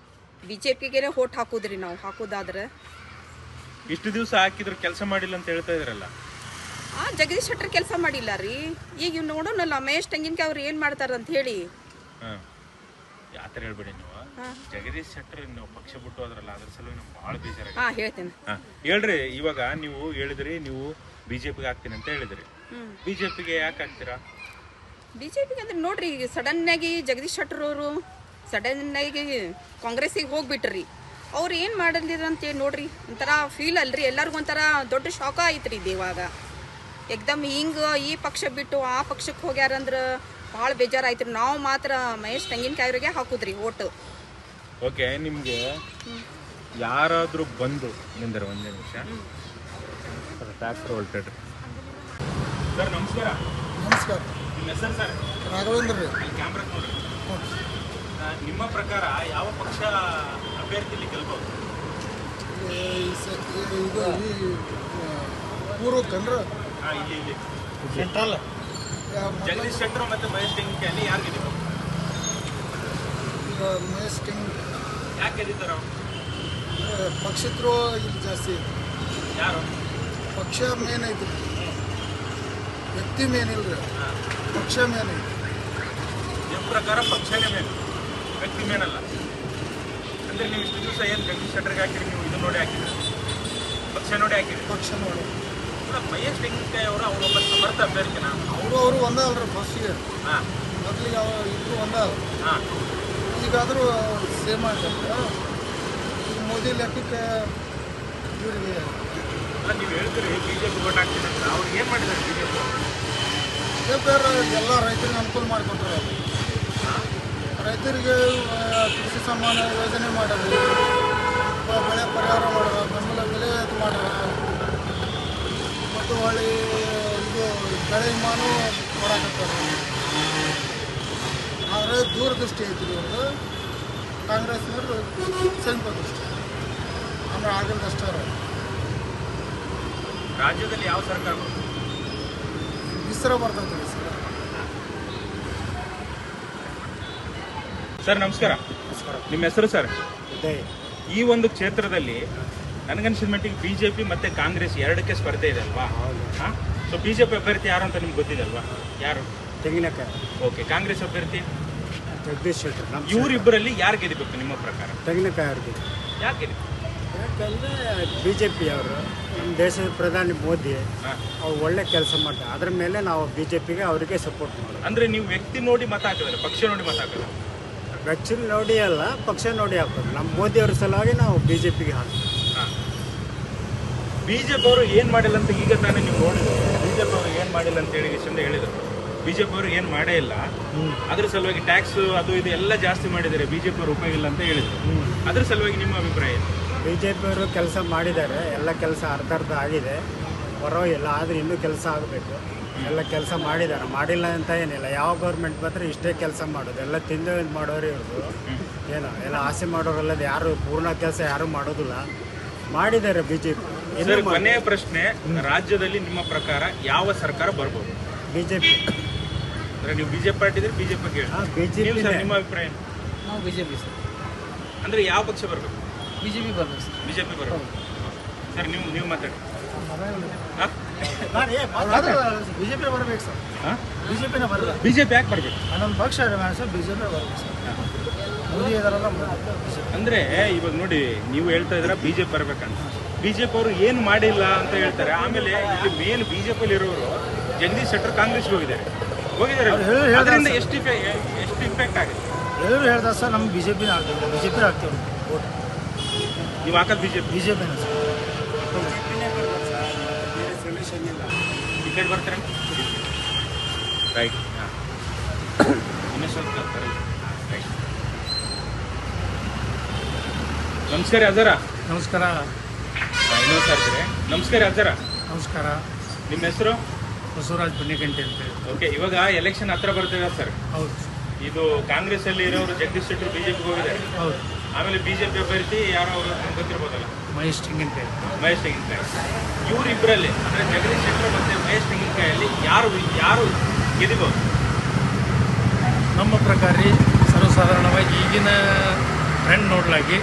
ಬಿಜೆಪಿಗೆ ಓಟ್ ಹಾಕೋದ್ರಿ ನಾವು, ಹಾಕೋದಾದ್ರೆ. ಇಷ್ಟು ದಿವಸ ಹಾಕಿದ್ರು ಕೆಲಸ ಮಾಡಿಲ್ಲ ಅಂತ ಹೇಳ್ತಾ ಇದ್ರಲ್ಲ? ಜಗದೀಶ್ ಶೆಟ್ಟರ್ ಕೆಲಸ ಮಾಡಿಲ್ಲ ರೀ. ಈಗ ನೋಡೋಣಲ್ಲ ಮಹೇಶ್ ತೆಂಗಿನಕಾಯಿ ಅವ್ರು ಏನು ಮಾಡ್ತಾರ ಅಂತ ಹೇಳಿ. ಆತರ ಹೇಳ್ಬೇಡಿ ನೀವು. ಜಗದೀಶ್ ಶೆಟ್ಟರ್ ನೀವು ಪಕ್ಷ ಬಿಟ್ಟು ಹೋದ್ರಲ್ಲ, ಅದ್ರ ಸಲುವಾಗಿ ನಮ್ಗೆ ಭಾಳ ಬೇಜಾರ. ಹೇಳ್ತೇನೆ. ಹೇಳ್ರಿ, ಇವಾಗ ನೀವು ಹೇಳಿದ್ರಿ ನೀವು ಬಿಜೆಪಿಗೆ ಹಾಕ್ತೀನಿ ಅಂತ ಹೇಳಿದ್ರಿ. ಬಿಜೆಪಿಗೆ ಯಾಕೆ ಹಾಕ್ತೀರಾ? ಬಿಜೆಪಿಗೆ ಅಂದ್ರೆ ನೋಡ್ರಿ, ಈಗ ಸಡನ್ ಆಗಿ ಜಗದೀಶ್ ಶೆಟ್ಟರ್ ಅವರು ಸಡನ್ ಆಗಿ ಕಾಂಗ್ರೆಸ್ಸಿಗೆ ಹೋಗ್ಬಿಟ್ರಿ. ಅವ್ರು ಏನು ಮಾಡಲಿದ್ರು ಅಂತೇಳಿ ನೋಡ್ರಿ, ಒಂಥರ ಫೀಲ್ ಅಲ್ರಿ. ಎಲ್ಲರಿಗೂ ಒಂಥರ ದೊಡ್ಡ ಶಾಕ ಐತ್ರಿ ಇದು. ಇವಾಗ ಏಕ್ದಮ್ ಹಿಂಗೆ ಈ ಪಕ್ಷ ಬಿಟ್ಟು ಆ ಪಕ್ಷಕ್ಕೆ ಹೋಗ್ಯಾರಂದ್ರೆ ಭಾಳ ಬೇಜಾರಾಯ್ತು. ನಾವು ಮಾತ್ರ ಮಹೇಶ್ ತೆಂಗಿನಕಾಯಿ ಅವ್ರಿಗೆ ಹಾಕುದ್ರಿ ಓಟು. ಓಕೆ, ನಿಮ್ಗೆ ಯಾರಾದ್ರೂ ಬಂದು ನಿಂದರ ಒಂದೇ ನಿಮಿಷ ಟ್ಯಾಕ್ಟರ್ ಹೊಲ್ಟಡ್ರಿ. ಸರ್ ನಮಸ್ಕಾರ. ನಮಸ್ಕಾರ. ನಿಮ್ಮ ಹೆಸರು ಸರ್? ರಾಘವೇಂದ್ರ ರೀ. ಅಲ್ಲಿ ಕ್ಯಾಮ್ರಾ ನೋಡ್ರಿ. ನಿಮ್ಮ ಪ್ರಕಾರ ಯಾವ ಪಕ್ಷ ಅಭ್ಯರ್ಥಿಲಿ ಗೆಲ್ಬಹುದು? ಇದು ಈ ಪೂರ್ವ ಕಂಡ್ರ ಇಲ್ಲಿ ಸೆಂಟ್ರಲ್ ಜಗದೀಶ್ ಶೆಟ್ಟರ್ ಮತ್ತೆ ಮಹೇಶ್ ತೆಂಗಿನಕಾಯಲ್ಲಿ ಯಾರು ಗೆದ್ದಿದ್ರು? ಈಗ ಮಹೇಶ್ ಕಿಂಗ್ ಯಾಕೆ ಗೆದ್ದಿದ್ದಾರೆ ಅವರು? ಪಕ್ಷಿದ್ರು ಇಲ್ಲಿ ಜಾಸ್ತಿ ಐತಿ. ಯಾರು? ಪಕ್ಷ ಮೇನ್ ಐತಿ, ವ್ಯಕ್ತಿ ಮೇನ್ ಇಲ್ರಿ, ಪಕ್ಷ ಮೇನ್ ಐತಿ. ನಿಮ್ಮ ಪ್ರಕಾರ ಪಕ್ಷನೇ ಮೇನ್, ವ್ಯಕ್ತಿ ಮೇನಲ್ಲ ಅಂದ್ರೆ ನೀವು ಇಷ್ಟು ದಿವಸ ಏನು ಜಗದೀಶ್ ಶೆಟ್ಟರ್ಗೆ ಹಾಕಿರಿ, ನೀವು ಇದು ನೋಡಿ ಹಾಕಿದ್ರಿ, ಪಕ್ಷ ನೋಡಿ ಹಾಕಿರಿ? ಪಕ್ಷ ನೋಡಿ. ಮಹೇಶ್ ತೆಂಗಿನಕಾಯಿ ಅವರು ಅವರೊಬ್ಬ ಸಮರ್ಥ ಅಭ್ಯರ್ಥಿನ? ಅವರು ಒಂದೇ ಅಲ್ರಿ ಫಸ್ಟಿಗೆ, ಹಾಂ ಮೊದಲಿಗೆ ಇಬ್ಬರು ಒಂದೇ ಅಲ್ಲ. ಹಾಂ, ಈಗಾದರೂ ಸೇಮ್ ಆಗತ್ತೆ. ಈಗ ಮೋದಿ ಲೆಕ್ಕಕ್ಕೆ ಇವರಿಗೆ ಅಲ್ಲ ನೀವು ಹೇಳ್ತೀರಿ ಬಿಜೆಪಿ ಓಟ್ ಹಾಕ್ತೀನಿ ಅಂತ, ಅವ್ರು ಏನು ಮಾಡಿದ್ದಾರೆ ಬಿಜೆಪಿ? ಎಲ್ಲ ರೈತರಿಗೆ ಅನುಕೂಲ ಮಾಡಿಕೊಟ್ರು. ರೈತರಿಗೆ ಕೃಷಿ ಸಮ್ಮಾನ ಯೋಜನೆ ಮಾಡೋದು, ಬೆಳೆ ಪರಿಹಾರ ಮಾಡೋದು, ಬೆಂಬಲ ಬೆಲೆ ಇದು ಮಾಡೋದು, ಮತ್ತು ಹೊಳ್ಳಿ ಇದು ಬೆಳೆ ವಿಮಾನು ಕೊಡಕತ್ತಾರೆ. ಆದರೆ ದೂರದೃಷ್ಟಿ ಐತಿ ಇವ್ರದ್ದು. ಕಾಂಗ್ರೆಸ್ನವರು ಸಮೀಪ ದೃಷ್ಟಿ ಅಂದ್ರೆ ಆಗಲ್ದಷ್ಟೇ. ರಾಜ್ಯದಲ್ಲಿ ಯಾವ ಸರ್ಕಾರ ಬರ್ತದೆ? ಹೆಸರ ಬರ್ತೈತೆ ಸರ್. ಸರ್ ನಮಸ್ಕಾರ. ನಿಮ್ಮ ಹೆಸರು ಸರ್? ಈ ಒಂದು ಕ್ಷೇತ್ರದಲ್ಲಿ ನನಗನ್ಸಿದ ಮಟ್ಟಿಗೆ ಬಿಜೆಪಿ ಮತ್ತೆ ಕಾಂಗ್ರೆಸ್ ಎರಡಕ್ಕೆ ಸ್ಪರ್ಧೆ ಇದೆ ಅಲ್ವಾ? ಹಾಂ, ಸೊ ಬಿಜೆಪಿ ಅಭ್ಯರ್ಥಿ ಯಾರು ಅಂತ ನಿಮ್ಗೆ ಗೊತ್ತಿದೆ ಅಲ್ವಾ? ಯಾರು? ತೆಂಗಿನಕಾಯಿ. ಓಕೆ, ಕಾಂಗ್ರೆಸ್ ಅಭ್ಯರ್ಥಿ ಜಗದೀಶ್ ಶೆಟ್ಟರ್. ಇವರಿಬ್ಬರಲ್ಲಿ ಯಾರು ಗೆದಿಬೇಕು ನಿಮ್ಮ ಪ್ರಕಾರ? ತೆಂಗಿನಕಾಯಿ ಅವ್ರಿಗೆ. ಯಾಕೆ ಗೆದಿ? ಯಾಕಂದರೆ ಬಿ ಜೆ ಪಿ ಅವರು ನಮ್ಮ ದೇಶದ ಪ್ರಧಾನಿ ಮೋದಿ ಅವ್ರು ಒಳ್ಳೆ ಕೆಲಸ ಮಾಡ್ತಾರೆ. ಅದ್ರ ಮೇಲೆ ನಾವು ಬಿ ಜೆ ಪಿಗೆ ಅವರಿಗೆ ಸಪೋರ್ಟ್ ಮಾಡೋದು. ಅಂದ್ರೆ ನೀವು ವ್ಯಕ್ತಿ ನೋಡಿ ಮತ ಹಾಕಿದ್ರೆ, ಪಕ್ಷ ನೋಡಿ ಮತ ಹಾಕೋದು? ವ್ಯಕ್ತಿ ನೋಡಿ ಅಲ್ಲ, ಪಕ್ಷ ನೋಡಿ ಹಾಕೋದು. ನಮ್ಮ ಮೋದಿ ಅವ್ರ ಸಲುವಾಗಿ ನಾವು ಬಿ ಜೆ ಪಿಗೆ ಹಾಕೋದು. ಬಿಜೆಪಿ ಅವರು ಏನು ಮಾಡಿಲ್ಲ ಅಂತ ಈಗ ತಾನೇ ನೀವು ನೋಡಿದ್ರು. ಬಿಜೆಪಿ ಅವರು ಏನು ಮಾಡಿಲ್ಲ ಅಂತ ಹೇಳಿ ಚಂದ ಹೇಳಿದರು. ಬಿಜೆಪಿ ಅವರು ಏನು ಮಾಡೇ ಇಲ್ಲ, ಅದ್ರ ಸಲುವಾಗಿ ಟ್ಯಾಕ್ಸ್ ಅದು ಇದು ಎಲ್ಲ ಜಾಸ್ತಿ ಮಾಡಿದ್ದಾರೆ, ಬಿಜೆಪಿ ಅವರು ಉಪಯೋಗ ಇಲ್ಲ ಅಂತ ಹೇಳಿದರು. ಅದ್ರ ಸಲುವಾಗಿ ನಿಮ್ಮ ಅಭಿಪ್ರಾಯ ಏನು? ಬಿ ಜೆ ಪಿಯವರು ಕೆಲಸ ಮಾಡಿದ್ದಾರೆ, ಎಲ್ಲ ಕೆಲಸ ಅರ್ಧ ಆಗಿದೆ, ಪರವಾಗಿಲ್ಲ. ಆದರೆ ಇನ್ನೂ ಕೆಲಸ ಆಗಬೇಕು. ಎಲ್ಲ ಕೆಲಸ ಮಾಡಿದ್ದಾರೆ, ಮಾಡಿಲ್ಲ ಅಂತ ಏನಿಲ್ಲ. ಯಾವ ಗೌರ್ಮೆಂಟ್ ಬಂದರೆ ಇಷ್ಟೇ ಕೆಲಸ ಮಾಡೋದು, ಎಲ್ಲ ತಿಂದು ಮಾಡೋರು ಇರೋದು. ಏನೋ ಎಲ್ಲ ಆಸೆ ಮಾಡೋರಲ್ಲದ ಯಾರು ಪೂರ್ಣ ಕೆಲಸ ಯಾರೂ ಮಾಡೋದಿಲ್ಲ. ಮಾಡಿದ್ದಾರೆ ಬಿ ಜೆ ಪಿ. ಕೊನೆಯ ಪ್ರಶ್ನೆ, ರಾಜ್ಯದಲ್ಲಿ ನಿಮ್ಮ ಪ್ರಕಾರ ಯಾವ ಸರ್ಕಾರ ಬರ್ಬೋದು? B J P. ಅಂದ್ರೆ ನೀವು ಬಿಜೆಪಿ ಪಾರ್ಟಿ ಇದ್ರೆ ಬಿಜೆಪಿ ಹೇಳಿ. ಬಿಜೆಪಿ. ನಿಮ್ಮ ಅಭಿಪ್ರಾಯ? ನಾವು ಬಿಜೆಪಿ ಸರ್. ಅಂದ್ರೆ ಯಾವ ಪಕ್ಷ ಬರಬೇಕು? ಬಿಜೆಪಿ ಬರ್ಬೇಕು ಸರ್. ಬಿಜೆಪಿ ಬರಬೇಕು ಸರ್. ನೀವು ಮಾತಾಡಿ. ಬಿಜೆಪಿ ಬರಬೇಕು ಸರ್. ಬಿಜೆಪಿನ ಬರಬೇಕು. ಬಿಜೆಪಿ ಯಾಕೆ ಬರಬೇಕು? ನಮ್ಮ ಪಕ್ಷ ಸರ್ ಬಿಜೆಪಿ ಬರಬೇಕು ಸರ್. ಮೋದಿ ಇದಾರಲ್ಲ. ಅಂದ್ರೆ ಇವಾಗ ನೋಡಿ, ನೀವು ಹೇಳ್ತಾ ಇದ್ದೀರಾ ಬಿಜೆಪಿ ಬರ್ಬೇಕಂತ. ಬಿಜೆಪಿ ಅವರು ಏನು ಮಾಡಿಲ್ಲ ಅಂತ ಹೇಳ್ತಾರೆ. ಆಮೇಲೆ ಇಲ್ಲಿ ಮೇನ್ ಬಿಜೆಪಿಯಲ್ಲಿ ಇರೋರು ಜಗದೀಶ್ ಶೆಟ್ಟರ್ ಕಾಂಗ್ರೆಸ್ಗೆ ಹೋಗಿದ್ದಾರೆ. ಅದರಿಂದ ಎಷ್ಟು ಇಂಪ್ಯಾಕ್ಟ್ ಆಗಿದೆ? ಎಲ್ಲರೂ ಹೇಳ್ತಾರೆ ಸರ್, ನಮ್ಮ ಬಿಜೆಪಿನ ಆಗ್ತೀವಿ, ಬಿಜೆಪಿ ಆಗ್ತೀವಿ. ನೀವು ಹಾಕೋದು ಬಿಜೆಪಿನ ಸರ್. ಟಿಕೆಟ್ ಬರ್ತಾರೆ ರೈಟ್. ಇನ್ನೂ ಸ್ವಲ್ಪ ರೈಟ್. ನಮಸ್ಕಾರ ಅಜರ. ನಮಸ್ಕಾರ. ಇನ್ನೊಂದು ಸರ್ತಾರೆ. ನಮಸ್ಕಾರ ಅಜರ. ನಮಸ್ಕಾರ. ನಿಮ್ಮ ಹೆಸರು? ಬಸವರಾಜ್ ಬನ್ನಿಗಂಟೆ ಅಂತ ಹೇಳಿ. ಓಕೆ, ಇವಾಗ ಎಲೆಕ್ಷನ್ ಹತ್ರ ಬರ್ತಿದೆ ಸರ್. ಹೌದು. ಇದು ಕಾಂಗ್ರೆಸ್ ಅಲ್ಲಿ ಇರೋರು ಜಗದೀಶ್ ಶೆಟ್ಟರ್ ಬಿಜೆಪಿಗೆ ಹೋಗಿದ್ದಾರೆ. ಹೌದು. ಆಮೇಲೆ ಬಿಜೆಪಿ ಅಭ್ಯರ್ಥಿ ಯಾರೋ ಅವರು ಗೊತ್ತಿರ್ಬೋದಲ್ಲ, ಮಹೇಶ್ ತೆಂಗಿನಕಾಯಿ. ಮಹೇಶ್ ತೆಂಗಿನಕಾಯಿ. ಇವರಿಬ್ಬರಲ್ಲಿ ಅಂದ್ರೆ ಜಗದೀಶ್ ಶೆಟ್ಟರ್ ಮತ್ತೆ ಮಹೇಶ್ ತೆಂಗಿನಕಾಯಲ್ಲಿ ಯಾರು ಗೆದಿಬಹುದು? ನಮ್ಮ ಪ್ರಕಾರ ಸರ್ವಸಾಧಾರಣವಾಗಿ ಈಗಿನ ಟ್ರೆಂಡ್ ನೋಡಲಾಗಿ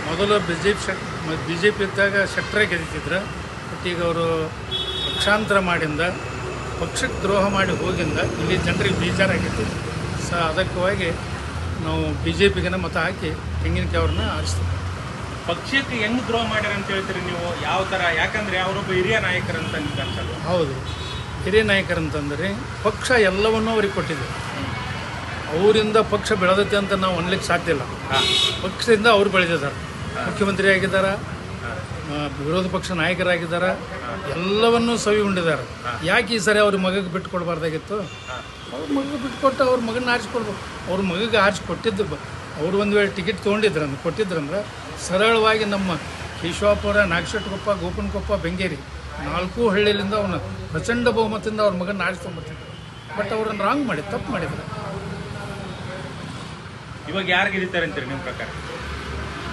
ಮೊದಲು ಬಿ ಜೆ ಪಿ ಇದ್ದಾಗ ಶೆಟ್ಟರೇ ಗೆದ್ದಿದ್ರು. ಬಟ್ ಈಗ ಅವರು ಪಕ್ಷಾಂತರ ಮಾಡಿಂದ, ಪಕ್ಷಕ್ಕೆ ದ್ರೋಹ ಮಾಡಿ ಹೋಗಿಂದ ಇಲ್ಲಿ ಜನರಿಗೆ ಬೇಜಾರಾಗಿತ್ತು. ಅದಕ್ಕಾಗಿ ನಾವು ಬಿ ಜೆ ಪಿಗೆ ಮತ ಹಾಕಿ ತೆಂಗಿನಕಾಯಿ ಅವ್ರನ್ನ ಆರಿಸ್ತೀವಿ. ಪಕ್ಷಕ್ಕೆ ಹೆಂಗ್ ದ್ರೋಹ ಮಾಡ್ಯಾರ ಅಂತ ಹೇಳ್ತೀರಿ ನೀವು? ಯಾವ ಥರ? ಯಾಕಂದರೆ ಅವರೊಬ್ಬ ಹಿರಿಯ ನಾಯಕರಂತ ನಿಮ್ಗೆ ಅನ್ಸಲ್ಲ? ಹೌದು, ಹಿರಿಯ ನಾಯಕರಂತಂದರೆ ಪಕ್ಷ ಎಲ್ಲವನ್ನೂ ಅವ್ರಿಗೆ ಕೊಟ್ಟಿದೆ. ಅವರಿಂದ ಪಕ್ಷ ಬೆಳೆದೈತೆ ಅಂತ ನಾವು ಅನ್ಲಿಕ್ಕೆ ಸಾಧ್ಯ ಇಲ್ಲ. ಪಕ್ಷದಿಂದ ಅವ್ರು ಬೆಳೆದಿದ್ದಾರೆ, ಮುಖ್ಯಮಂತ್ರಿ ಆಗಿದ್ದಾರೆ, ವಿರೋಧ ಪಕ್ಷ ನಾಯಕರಾಗಿದ್ದಾರೆ, ಎಲ್ಲವನ್ನೂ ಸವಿ ಉಂಡಿದ್ದಾರೆ. ಯಾಕೆ ಈ ಸರಿ ಅವ್ರ ಮಗಗೆ ಬಿಟ್ಟು ಕೊಡಬಾರ್ದಾಗಿತ್ತು? ಅವ್ರ ಮಗಗೆ ಬಿಟ್ಟುಕೊಟ್ಟು ಅವ್ರ ಮಗನ ಆರಿಸ್ಕೊಡ್ಬೇಕು. ಅವ್ರ ಮಗಗೆ ಆರಿಸ್ಕೊಟ್ಟಿದ್ದು ಅವರು ಒಂದು ವೇಳೆ ಟಿಕೆಟ್ ತೊಗೊಂಡಿದ್ರಂದ್ರೆ ಕೊಟ್ಟಿದ್ರಂದ್ರೆ ಸರಳವಾಗಿ ನಮ್ಮ ಕೇಶವಾಪುರ, ನಾಗಶೆಟ್ಟಕೊಪ್ಪ, ಗೋಪನಕೊಪ್ಪ, ಬೆಂಗೇರಿ 4 ಹಳ್ಳಿಯಿಂದ ಅವನು ಪ್ರಚಂಡ ಬಹುಮತದಿಂದ ಅವ್ರ ಮಗನ ಆರಿಸ್ಕೊಂಡ್ಬರ್ತಿದ್ರು. ಬಟ್ ಅವ್ರನ್ನ ರಾಂಗ್ ಮಾಡಿ ತಪ್ಪು ಮಾಡಿದ್ರು. ಇವಾಗ ಯಾರು ಗೆದ್ದಿದ್ದಾರೆ ಅಂತೀರಿ ನಿಮ್ಮ ಪ್ರಕಾರ?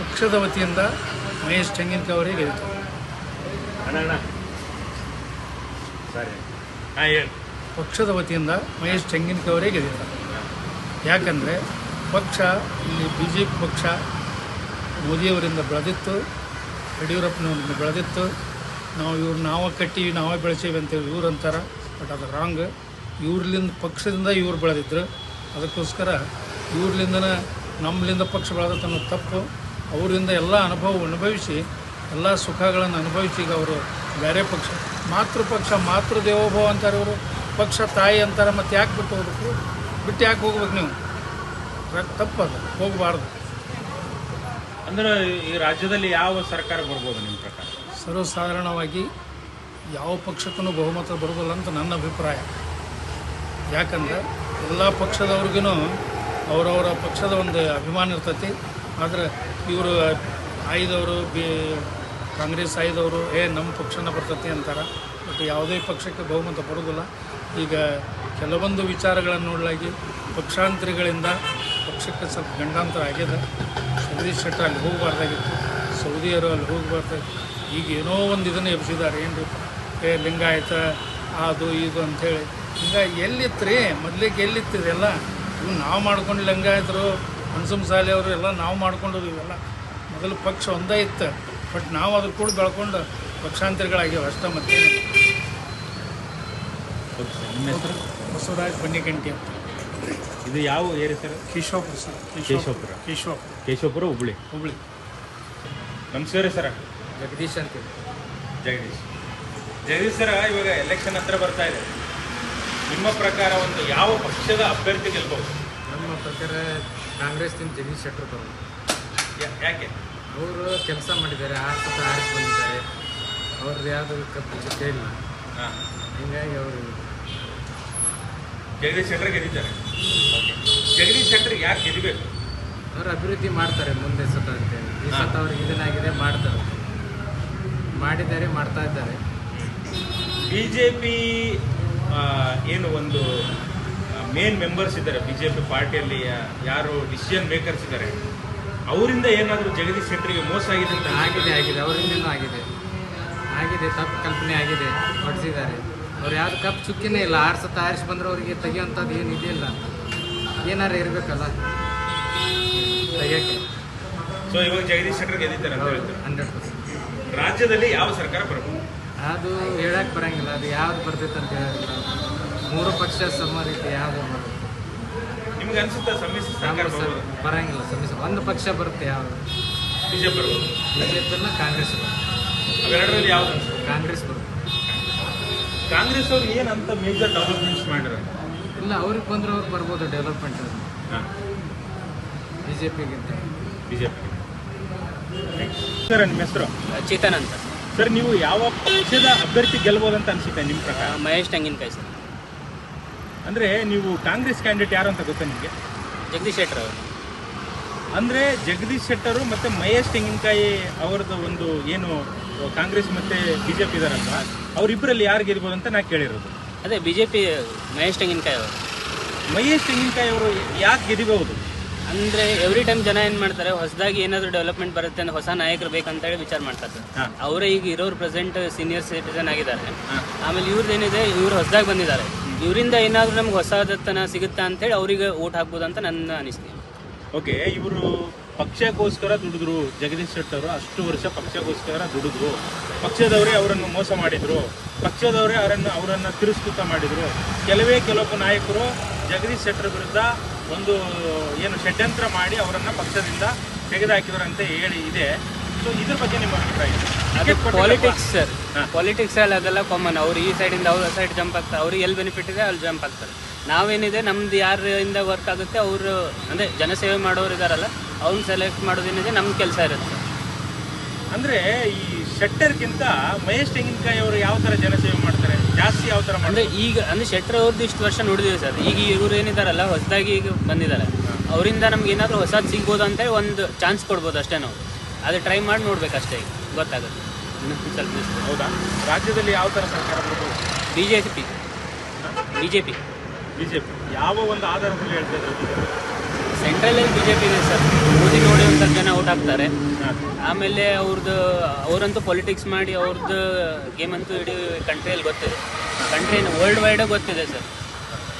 ಪಕ್ಷದ ವತಿಯಿಂದ ಮಹೇಶ್ ತೆಂಗಿನಕಾಯಿ ಅವರಿಗೆ ಗೆದ್ದಿದ್ದಾರೆ. ಸರಿ, ಹಾಂ ಹೇಳಿ. ಪಕ್ಷದ ವತಿಯಿಂದ ಮಹೇಶ್ ತೆಂಗಿನಕಾಯಿ ಅವರೇ ಗೆದ್ದಿದ್ದಾರೆ. ಯಾಕಂದರೆ ಪಕ್ಷ ಇಲ್ಲಿ BJP ಪಕ್ಷ ಮೋದಿಯವರಿಂದ ಬೆಳೆದಿತ್ತು, ಯಡಿಯೂರಪ್ಪನವರಿಂದ ಬೆಳೆದಿತ್ತು. ನಾವು ಕಟ್ಟಿವಿ, ನಾವೇ ಬೆಳೆಸೀವಿ ಅಂತೇಳಿ ಇವ್ರು ಅಂತಾರೆ. ಬಟ್ ಅದು ರಾಂಗ್. ಇವ್ರಲಿಂದ ಪಕ್ಷದಿಂದ ಇವ್ರು ಬೆಳೆದಿದ್ರು. ಅದಕ್ಕೋಸ್ಕರ ಇವ್ರಲಿಂದನೇ ನಮ್ಮಲಿಂದ ಪಕ್ಷ ಬೆಳೆದತ್ತು ಅನ್ನೋದು ತಪ್ಪು. ಅವರಿಂದ ಎಲ್ಲ ಅನುಭವಿಸಿ ಎಲ್ಲ ಸುಖಗಳನ್ನು ಅನುಭವಿಸಿ ಈಗ ಅವರು ಬೇರೆ ಪಕ್ಷ, ಮಾತೃಪಕ್ಷ, ಮಾತೃ ದೇವೋಭವ ಅಂತಾರೆ ಇವರು. ಪಕ್ಷ ತಾಯಿ ಅಂತಾರೆ. ಮತ್ತು ಯಾಕೆ ಬಿಟ್ಟು ಹೋಗ್ಬೇಕು? ಬಿಟ್ಟು ಯಾಕೆ ಹೋಗ್ಬೇಕು ನೀವು? ತಪ್ಪದು, ಹೋಗಬಾರ್ದು. ಅಂದ್ರೆ ಈ ರಾಜ್ಯದಲ್ಲಿ ಯಾವ ಸರ್ಕಾರ ಬರ್ಬೋದು ನಿಮ್ಮ ಪ್ರಕಾರ? ಸರ್ವಸಾಧಾರಣವಾಗಿ ಯಾವ ಪಕ್ಷಕ್ಕೂ ಬಹುಮತ ಬರೋದಿಲ್ಲ ಅಂತ ನನ್ನ ಅಭಿಪ್ರಾಯ. ಯಾಕಂದರೆ ಎಲ್ಲ ಪಕ್ಷದವ್ರಿಗೂ ಅವರವರ ಪಕ್ಷದ ಒಂದು ಅಭಿಮಾನ ಇರ್ತೈತಿ. ಆದರೆ ಇವರು ಆಯ್ದವರು ಕಾಂಗ್ರೆಸ್ ಆಯ್ದವರು ನಮ್ಮ ಪಕ್ಷನ ಬರ್ತೈತಿ ಅಂತಾರೆ. ಬಟ್ ಯಾವುದೇ ಪಕ್ಷಕ್ಕೆ ಬಹುಮತ ಬರೋದಿಲ್ಲ. ಈಗ ಕೆಲವೊಂದು ವಿಚಾರಗಳನ್ನು ನೋಡಲಾಗಿ ಪಕ್ಷಾಂತರಿಗಳಿಂದ ಪಕ್ಷಕ್ಕೆ ಸ್ವಲ್ಪ ಗಂಡಾಂತರ ಆಗಿದೆ. ಜಗದೀಶ್ ಶೆಟ್ಟರ್ ಅಲ್ಲಿ ಹೋಗಬಾರ್ದಾಗಿತ್ತು, ಸೌದಿಯರು ಅಲ್ಲಿ ಹೋಗಬಾರ್ದಾಗಿತ್ತು. ಈಗ ಏನೋ ಒಂದು ಇದನ್ನು ಎಬ್ಸಿದ್ದಾರೆ. ಏನು ಲಿಂಗಾಯತ ಅದು ಇದು ಅಂಥೇಳಿ. ಹಿಂಗಾಗಿ ಎಲ್ಲಿತ್ತು ರೀ? ಮೊದಲಿಗೆ ಎಲ್ಲಿತ್ತಿದೆಲ್ಲ ಇವು ನಾವು ಮಾಡ್ಕೊಂಡು ಲಿಂಗಾಯತರು, ಹನ್ಸಮ್ ಸಾಲಿ ಅವರು ಎಲ್ಲ ನಾವು ಮಾಡ್ಕೊಂಡೋದು. ಇವೆಲ್ಲ ಮೊದಲು ಪಕ್ಷ ಒಂದೇ ಇತ್ತು. ಬಟ್ ನಾವು ಅದ್ರ ಕೂಡ ಬೆಳ್ಕೊಂಡು ಪಕ್ಷಾಂತರಿಗಳಾಗ್ಯಾವ ಅಷ್ಟೇ. ಮತ್ತೆ ನಿಮ್ಮ ಹೆಸರು? ಬಸವರಾಜ್ ಬನ್ನಿಗಂಟಿ ಅಂತ. ಇದು ಯಾವ area sir? Keshavapura sir. Keshavapura, Hubli. ನಮಸ್ಕಾರ ಸರ. ಜಗದೀಶ್ ಅಂತ. ಜಗದೀಶ್ ಸರ, ಇವಾಗ ಎಲೆಕ್ಷನ್ ಹತ್ರ ಬರ್ತಾ ಇದೆ. ನಿಮ್ಮ ಪ್ರಕಾರ ಒಂದು ಯಾವ ಪಕ್ಷದ ಅಭ್ಯರ್ಥಿ ಗೆಲ್ಬಹುದು? ನಮ್ಮ ಪ್ರಕಾರ ಕಾಂಗ್ರೆಸ್ನಿಂದ ಜಗದೀಶ್ ಶೆಟ್ಟರ್ ಬರೋದು. ಯಾಕೆ? ಅವರು ಕೆಲಸ ಮಾಡಿದ್ದಾರೆ, ಆರಿಸಿ ಬಂದಿದ್ದಾರೆ. ಅವ್ರದ್ದು ಯಾವುದು ಕಪ್ಪು ಚುಕ್ಕೆ ಇಲ್ಲ. ಹೀಗಾಗಿ ಅವರು ಜಗದೀಶ್ ಶೆಟ್ಟರ್ ಗೆದ್ದಿದ್ದಾರೆ. ಜಗದೀಶ್ ಶೆಟ್ಟರ್ ಯಾಕೆ ಗೆಲ್ಲಬೇಕು? ಅವರು ಅಭಿವೃದ್ಧಿ ಮಾಡ್ತಾರೆ ಮುಂದೆ ಸತ ಅಂತೇಳಿ. ಈ ಸತ ಅವ್ರಿಗೆ ಇದನ್ನಾಗಿದೆ, ಮಾಡ್ತಾರೆ, ಮಾಡಿದ್ದಾರೆ, ಮಾಡ್ತಾ ಇದ್ದಾರೆ. BJP ಏನು ಒಂದು ಮೇನ್ ಮೆಂಬರ್ಸ್ ಇದ್ದಾರೆ BJP ಪಾರ್ಟಿಯಲ್ಲಿ, ಯಾರು ಡಿಸಿಷನ್ ಮೇಕರ್ಸ್ ಇದ್ದಾರೆ, ಅವರಿಂದ ಏನಾದರೂ ಜಗದೀಶ್ ಶೆಟ್ಟರಿಗೆ ಮೋಸ ಆಗಿದೆ ಅಂತ? ಆಗಿದೆ, ಅವರಿಂದನೂ ಆಗಿದೆ, ತಪ್ಪು ಕಲ್ಪನೆ ಆಗಿದೆ, ಹೊಡಿಸಿದ್ದಾರೆ. ಅವ್ರು ಯಾವುದು ಕಪ್ಪು ಚುಕ್ಕಿನೇ ಇಲ್ಲ. ಆರಿಸಿ ಬಂದ್ರೆ ಅವರಿಗೆ ತೆಗಿಯೋಂಥದ್ದು ಏನು ಇದೆಯಲ್ಲ, ಏನಾರು ಇರಬೇಕಲ್ಲ ತೆಗಿಯೋಕ್ಕೆ. ಸೊ ಇವಾಗ ಜಗದೀಶ್ ಶೆಟ್ಟರ್ ಗೆದ್ದಿದ್ದಾರೆ ಅಂತ ಹೇಳ್ತಾರೆ. 100%. ರಾಜ್ಯದಲ್ಲಿ ಯಾವ ಸರ್ಕಾರ ಬರಬಹುದು? ಅದು ಹೇಳಕ್ಕೆ ಬರಂಗಿಲ್ಲ. ಅದು ಯಾವ್ದು ಬರ್ತೈತೆ ಅಂತ ಹೇಳಿಲ್ಲ. 3 ಪಕ್ಷ ಸಮ ರೀತಿ ಯಾವುದು ನಿಮ್ಗೆ ಅನ್ಸುತ್ತಾ ಸಮ್ಮಿಶ್ರ ಸರ್ಕಾರ ಬರಂಗಿಲ್ಲ? ಸಮ್ಮಿಶ್ರ ಒಂದು ಪಕ್ಷ ಬರುತ್ತೆ. ಯಾವುದು? BJP ಬರ್ಬೋದು. BJP ಕಾಂಗ್ರೆಸ್ ಬರುತ್ತೆ. ಅವೆರಡರಲ್ಲಿ ಯಾವ್ದು ಅನ್ಸುತ್ತೆ? ಕಾಂಗ್ರೆಸ್ ಬರುತ್ತೆ. ಕಾಂಗ್ರೆಸ್ ಅವ್ರು ಏನಂತ ಮೇಜರ್ ಡೆವಲಪ್ಮೆಂಟ್ಸ್ ಮಾಡಿರೋ? ಇಲ್ಲ, ಅವ್ರಿಗೆ ಬಂದ್ರೆ ಅವ್ರು ಬರ್ಬೋದು ಡೆವಲಪ್ಮೆಂಟ್. BJPಗಿಂತ. ಸರ್, ನಿಮ್ಮ ಹೆಸರು? ಚೇತನ್ ಅಂತ. ಸರ್, ನೀವು ಯಾವ ಪಕ್ಷದ ಅಭ್ಯರ್ಥಿ ಗೆಲ್ಬೋದಂತ ಅನ್ಸುತ್ತೆ ನಿಮ್ಮ ಪ್ರಕಾರ? ಮಹೇಶ್ ತೆಂಗಿನಕಾಯಿ ಸರ್. ಅಂದರೆ ನೀವು ಕಾಂಗ್ರೆಸ್ ಕ್ಯಾಂಡಿಡೇಟ್ ಯಾರು ಅಂತ ಗೊತ್ತಾ ನಿಮಗೆ? ಜಗದೀಶ್ ಶೆಟ್ಟರ್ ಅವರು. ಅಂದರೆ ಜಗದೀಶ್ ಶೆಟ್ಟರು ಮತ್ತು ಮಹೇಶ್ ತೆಂಗಿನಕಾಯಿ ಅವರದ್ದು ಒಂದು ಏನು ಕಾಂಗ್ರೆಸ್ ಮತ್ತು BJP ಇದಾರಲ್ವ, ಅವರಿಬ್ಬರಲ್ಲಿ ಯಾರು ಗೆಲ್ಬೋದು ಅಂತ ನಾ ಕೇಳಿರೋದು. ಅದೇ BJP ಮಹೇಶ್ ತೆಂಗಿನಕಾಯಿ ಅವರು. ಮಹೇಶ್ ತೆಂಗಿನಕಾಯಿ ಅವರು ಯಾಕೆ ಗೆದಿಬಹುದು? ಅಂದರೆ ಎವ್ರಿ ಟೈಮ್ ಜನ ಏನು ಮಾಡ್ತಾರೆ, ಹೊಸದಾಗಿ ಏನಾದರೂ ಡೆವಲಪ್ಮೆಂಟ್ ಬರುತ್ತೆ ಅಂದ್ರೆ ಹೊಸ ನಾಯಕರು ಬೇಕಂತೇಳಿ ವಿಚಾರ ಮಾಡ್ತಾರೆ ಸರ್. ಅವರೇ ಈಗ ಇರೋರು ಪ್ರೆಸೆಂಟ್ ಸೀನಿಯರ್ ಸಿಟಿಸನ್ ಆಗಿದ್ದಾರೆ. ಆಮೇಲೆ ಇವ್ರದ್ದೇನಿದೆ, ಇವ್ರು ಹೊಸದಾಗಿ ಬಂದಿದ್ದಾರೆ. ಇವರಿಂದ ಏನಾದರೂ ನಮ್ಗೆ ಹೊಸದತನ ಸಿಗುತ್ತಾ ಅಂತೇಳಿ ಅವರಿಗೆ ಓಟ್ ಹಾಕ್ಬೋದು ಅಂತ ನನ್ನ ಅನಿಸಿಕೆ. ಓಕೆ, ಇವರು ಪಕ್ಷಕ್ಕೋಸ್ಕರ ದುಡಿದ್ರು. ಜಗದೀಶ್ ಶೆಟ್ಟರ್ ಅಷ್ಟು ವರ್ಷ ಪಕ್ಷಕ್ಕೋಸ್ಕರ ದುಡಿದ್ರು. ಪಕ್ಷದವರೇ ಅವರನ್ನು ಮೋಸ ಮಾಡಿದರು, ಪಕ್ಷದವರೇ ಅವರನ್ನು ತಿರಸ್ಕೃತ ಮಾಡಿದರು. ಕೆಲವೊಬ್ಬ ನಾಯಕರು ಜಗದೀಶ್ ಶೆಟ್ಟರ್ ವಿರುದ್ಧ ಒಂದು ಏನು ಷಡ್ಯಂತ್ರ ಮಾಡಿ ಅವರನ್ನು ಪಕ್ಷದಿಂದ ತೆಗೆದುಹಾಕಿದ್ರು ಅಂತ ಹೇಳಿ ಇದೆ. ಸೊ ಇದ್ರ ಬಗ್ಗೆ ನಿಮ್ಮ ಅಭಿಪ್ರಾಯ? ಅದು ಪಾಲಿಟಿಕ್ಸ್ ಸರ್. ಪಾಲಿಟಿಕ್ಸ್ ಅಲ್ಲಿ ಅದೆಲ್ಲ ಕಾಮನ್. ಅವ್ರು ಈ ಸೈಡಿಂದ ಅವ್ರ ಸೈಡ್ ಜಂಪ್ ಆಗ್ತಾರೆ. ಅವ್ರಿಗೆ ಎಲ್ಲಿ ಬೆನಿಫಿಟ್ ಇದೆ ಅಲ್ಲಿ ಜಂಪ್ ಆಗ್ತಾರೆ. ನಾವೇನಿದೆ ನಮ್ದು ಯಾರಿಂದ ವರ್ಕ್ ಆಗುತ್ತೆ ಅವರು, ಅಂದರೆ ಜನಸೇವೆ ಮಾಡೋರು ಇದ್ದಾರಲ್ಲ, ಅವ್ರನ್ನ ಸೆಲೆಕ್ಟ್ ಮಾಡೋದೇನಿದೆ ನಮ್ಮ ಕೆಲಸ ಇರುತ್ತೆ. ಅಂದರೆ ಈ ಶೆಟ್ಟರ್ಗಿಂತ ಮಹೇಶ್ ತೆಂಗಿನಕಾಯಿ ಅವರು ಯಾವ ಥರ ಜನಸೇವೆ ಮಾಡ್ತಾರೆ, ಜಾಸ್ತಿ ಯಾವ ಥರ ಅಂದರೆ ಈಗ ಅಂದರೆ ಶೆಟ್ಟರ್ ಅವ್ರದ್ದು ಇಷ್ಟು ವರ್ಷ ನೋಡಿದ್ದೀವಿ ಸರ್. ಈಗ ಇವರು ಏನಿದ್ದಾರಲ್ಲ ಹೊಸದಾಗಿ ಈಗ ಬಂದಿದ್ದಾರೆ, ಅವರಿಂದ ನಮ್ಗೆ ಏನಾದರೂ ಹೊಸದು ಸಿಗ್ಬೋದು ಅಂತ ಒಂದು ಚಾನ್ಸ್ ಕೊಡ್ಬೋದು ಅಷ್ಟೇ. ನಾವು ಅದು ಟ್ರೈ ಮಾಡಿ ನೋಡ್ಬೇಕಷ್ಟೇ, ಗೊತ್ತಾಗುತ್ತೆ. ಸ್ವಲ್ಪ ಹೌದಾ? ರಾಜ್ಯದಲ್ಲಿ ಯಾವ ಥರ ಸರ್ಕಾರ ಬರ್ಬೋದು? ಬಿಜೆಪಿ ಯಾವ ಒಂದು ಆಧಾರದಲ್ಲಿ ಹೇಳ್ತಾ ಇದ್ದಾರೆ? ಸೆಂಟ್ರಲಲ್ಲಿ ಬಿಜೆಪಿ ಇದೆ ಸರ್. ಮೋದಿ ನೋಡಿ ಒಂದು ಸ್ವಲ್ಪ ಜನ ಔಟ್ ಆಗ್ತಾರೆ. ಆಮೇಲೆ ಅವರಂತೂ ಪೊಲಿಟಿಕ್ಸ್ ಮಾಡಿ ಅವ್ರದ್ದು ಗೇಮ್ ಅಂತೂ ಇಡೀ ಕಂಟ್ರಿಯಲ್ಲಿ ಗೊತ್ತಿದೆ, ವರ್ಲ್ಡ್ ವೈಡ್ ಗೊತ್ತಿದೆ ಸರ್.